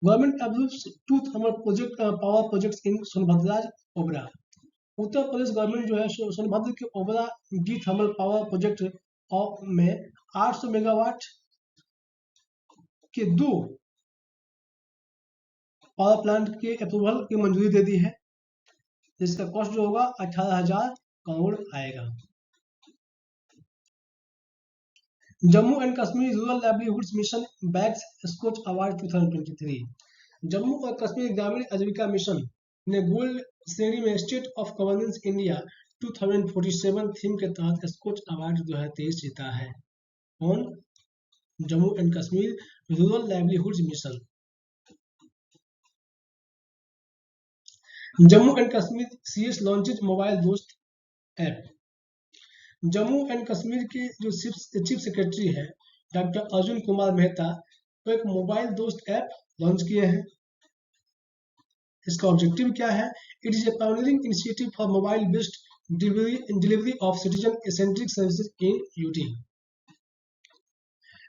[SPEAKER 1] Government approves 2 thermal project power projects in Sonbhadra Obra. Uttar Pradesh government जो है सोनभद्र के Obra D thermal power project में 800 मेगावाट के 2 पावर प्लांट के अप्रूवल की मंजूरी दे दी है, जिसका कॉस्ट जो होगा 18,000 करोड़ आएगा। Jammu and Kashmir rural livelihoods mission bags SKOCH award 2023। Jammu और कश्मीर ग्रामीण आजीविका मिशन ने गोल्ड श्रेणी में state of governance India 2047 theme के तहत स्कोच अवार्ड 2023 जीता है। कौन? Jammu and Kashmir rural livelihood mission. Jammu and Kashmir CS launches mobile Dost app. Jammu and Kashmir के जो चीफ सेक्रेटरी है डॉक्टर अर्जुन कुमार मेहता तो एक मोबाइल दोस्त ऐप लॉन्च किए हैं। इसका ऑब्जेक्टिव क्या है? It is a pioneering initiative for mobile based delivery of citizen centric services in UT.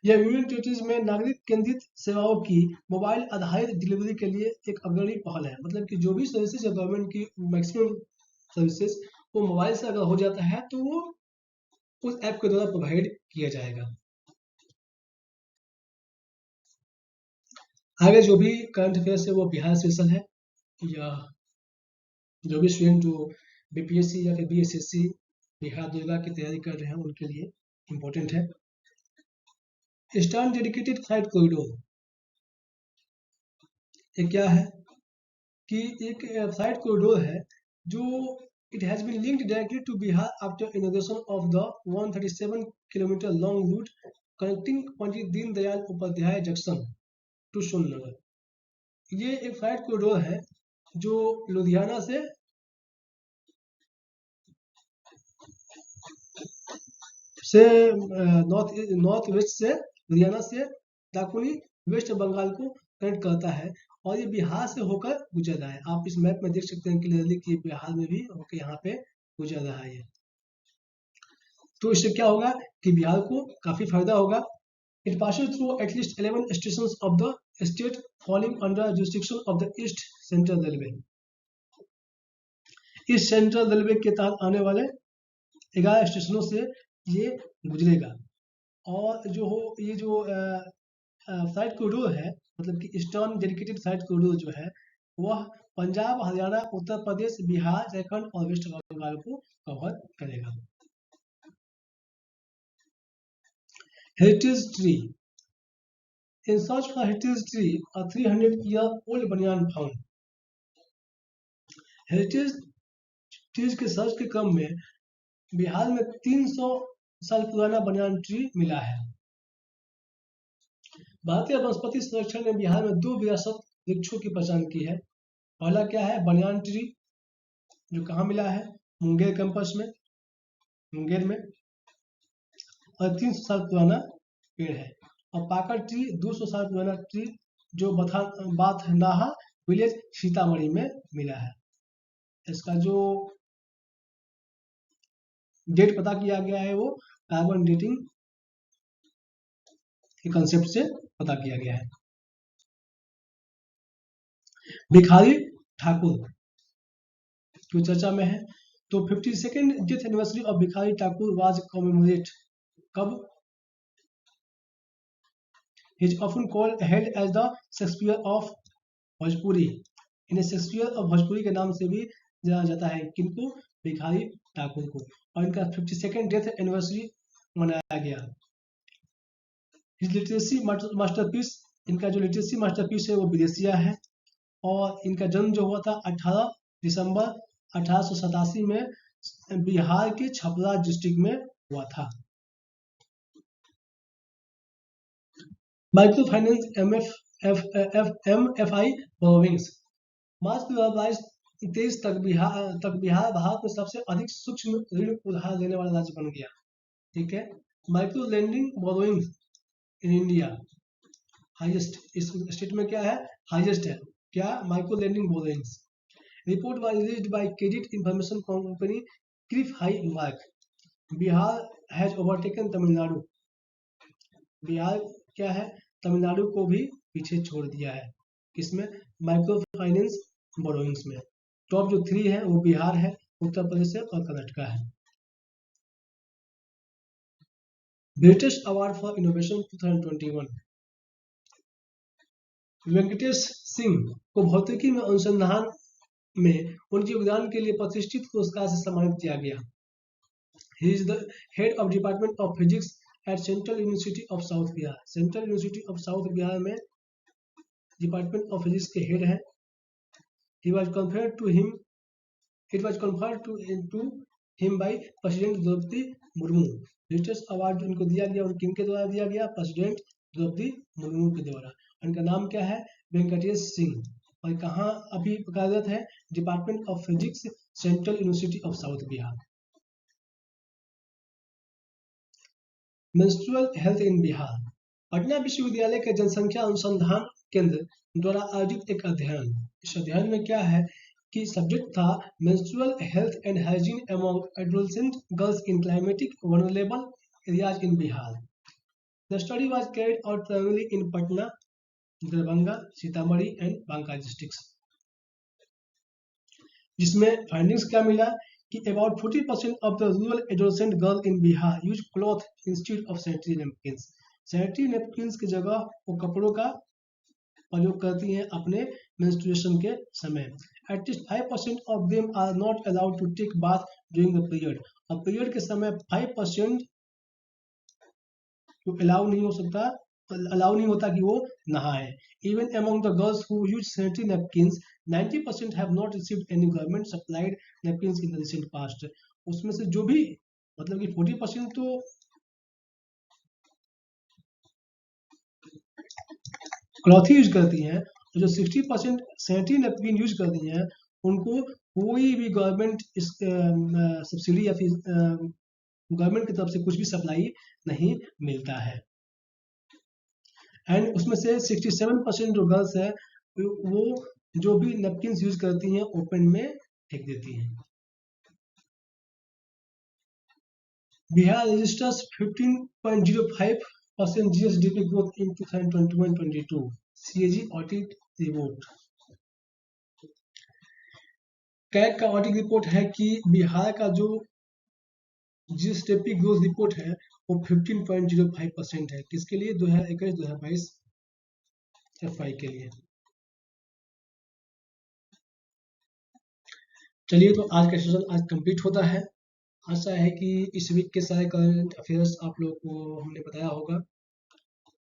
[SPEAKER 1] यह यूनियन टेरिटरीज में नागरिक केंद्रित सेवाओं की मोबाइल आधारित डिलीवरी के लिए एक अग्रणी पहल है। मतलब कि जो भी सर्विसेज है गवर्नमेंट की मैक्सिमम सर्विसेज वो मोबाइल से अगर हो जाता है तो वो उस ऐप के द्वारा प्रोवाइड किया जाएगा। आगे जो भी करंट अफेयर्स है वो बिहार स्पेशल है, या जो भी स्टूडेंट जो बीपीएससी या फिर बीएसएससी बिहार दुर्गा की तैयारी कर रहे हैं उनके लिए इम्पोर्टेंट है। ईस्टर्न डेडिकेटेड फ्लाइट कॉरिडोर, ये क्या है कि एक फ्लाइट कॉरिडोर है जो it has been linked directly to Bihar after inauguration of the 137 kilometre long route connecting Pandit Deendayal Upadhyaya junction to Sonnagar. ये एक फ्लाइट कॉरिडोर है जो लुधियाना से नॉर्थ वेस्ट से लुधियाना से दाकुनी वेस्ट बंगाल को कनेक्ट करता है और ये बिहार से होकर गुजर रहा है। आप इस मैप में देख सकते हैं क्लियरली कि बिहार में भी होकर यहाँ पे गुजर रहा है ये। तो इससे क्या होगा कि बिहार को काफी फायदा होगा। It passes through at least 11 stations of the state falling under jurisdiction of the east central railway. इस सेंट्रल रेलवे के तहत आने वाले 11 स्टेशनों से ये गुजरेगा। और जो हो ये जो फ्लाइट कॉरिडोर है मतलब कि ईस्टर्न डेडिकेटेड फ्लाइट कॉरिडोर जो है वह पंजाब, हरियाणा, उत्तर प्रदेश, बिहार, झारखंड और वेस्ट बंगाल को कवर करेगा। Heritage tree, in search for heritage tree a 300-year-old बनियान फाउंड। हेरिटेज ट्रीज के सर्च के क्रम में बिहार में 300 साल पुराना बनियान ट्री मिला है। भारतीय वनस्पति संरक्षण ने बिहार में 2 विरासत वृक्षों की पहचान की है। पहला क्या है? बनियान ट्री, जो कहाँ मिला है? मुंगेर कैंपस में, मुंगेर में, और 300 साल पुराना पेड़ है। और पाकड़ ट्री 200 साल पुराना ट्री जो बाथनाहा विलेज सीतामढ़ी में मिला है। इसका जो डेट पता किया गया है वो कार्बन डेटिंग के कंसेप्ट से पता किया गया है। भिखारी ठाकुर जो चर्चा में है, तो 52nd death anniversary of Bhikhari Thakur was commemorate कब? He is often called held as the Shakespeare of Bhojpuri. इन्हें शेक्सपियर ऑफ भोजपुरी के नाम से भी जाना जाता है। किनको? भिखारी ठाकुर को। और इनका 52nd डेथ एनिवर्सरी मनाया गया। His लिटरेसी मास्टरपीस, इनका जो लिटरेसी मास्टरपीस है वो विदेशिया है। और इनका जन्म जो हुआ था 18 दिसंबर 1887 में बिहार के छपरा डिस्ट्रिक्ट में हुआ था। माइक्रो फाइनेंस MFI बोरोविंग्स, मार्च 2022-23 तक बिहार भारत में सबसे अधिक सूक्ष्म ऋण उधार देने वाला राज्य बन गया। ठीक है। Micro lending borrowings in India highest, इस स्टेट में क्या है? हाईएस्ट है। क्या? Micro lending borrowings. Report was released by credit information company Cliff high mark. Bihar has overtaken Tamil Nadu. Bihar क्या है? तमिलनाडु को भी पीछे छोड़ दिया है। किसमें? माइक्रो फाइनेंस बोरोइंग्स में। टॉप जो 3 है वो बिहार है, उत्तर प्रदेश है और कर्नाटका है। British award for innovation 2021, Venkatesh Singh को भौतिकी में अनुसंधान में उनके योगदान के लिए प्रतिष्ठित पुरस्कार से सम्मानित किया गया। He is the head of Department of Physics at Central University of South Bihar। Central University of South Bihar में Department of Physics के हेड हैं। He was conferred to him, it was conferred to him by President Droupadi Murmu. Latest award इनको दिया गया और किनके द्वारा दिया गया? प्रेसिडेंट द्रौपदी मुर्मू के द्वारा। उनका नाम क्या है? वेंकटेश सिंह। और कहाँ अभी कार्यरत है? Department of physics, central university of south Bihar. Menstrual health in Bihar. Patna विश्वविद्यालय के जनसंख्या अनुसंधान केंद्र द्वारा आयोजित एक अध्ययन। इस अध्ययन में क्या है कि सब्जेक्ट था menstrual health and hygiene among adolescent girls in climatic vulnerable areas in Bihar. The study was carried out primarily in Patna, Darbhanga, Sitamarhi and Banka districts. जिसमें फाइंडिंग्स क्या मिला कि about 40% of the rural adolescent girl in Bihar use cloth instead of sanitary napkins. Sanitary napkins की जगह वो कपड़ों का प्रयोग करती हैं अपने menstruation के समय। At least 5% of them are not allowed to take bath during the period. अब पीरियड के समय 5% तो अलाउ नहीं होता कि वो नहाए। Even among the girls who use sanitary napkins, 90% have not received any government supplied napkins in the recent past. उसमें से जो भी मतलब कि 40% तो क्लॉथ ही यूज करती हैं, जो 60% सैनिटरी नैपकिन यूज करती हैं उनको कोई भी गवर्नमेंट इस सब्सिडी या फिर गवर्नमेंट की तरफ से कुछ भी सप्लाई नहीं मिलता है। एंड उसमें से 67% जो गर्ल्स है वो जो भी नैपकिन यूज करती हैं ओपन में फेंक देती हैं। Bihar registers 15.05% GSDP growth in 2021-22 CAG audit report. CAG का ऑडिट रिपोर्ट है कि बिहार का जो जीएसडीपी ग्रोथ रिपोर्ट है वो 15.05% है। किसके लिए? 2021-2022 एफवाई के लिए। चलिए, तो आज का सेशन आज कंप्लीट होता है। आशा है कि इस वीक के सारे करंट अफेयर्स आप लोगों को हमने बताया होगा।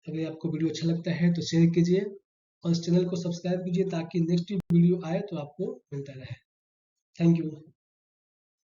[SPEAKER 1] अगर आपको वीडियो अच्छा लगता है तो शेयर कीजिए और इस चैनल को सब्सक्राइब कीजिए ताकि नेक्स्ट वीडियो आए तो आपको मिलता रहे। Thank you.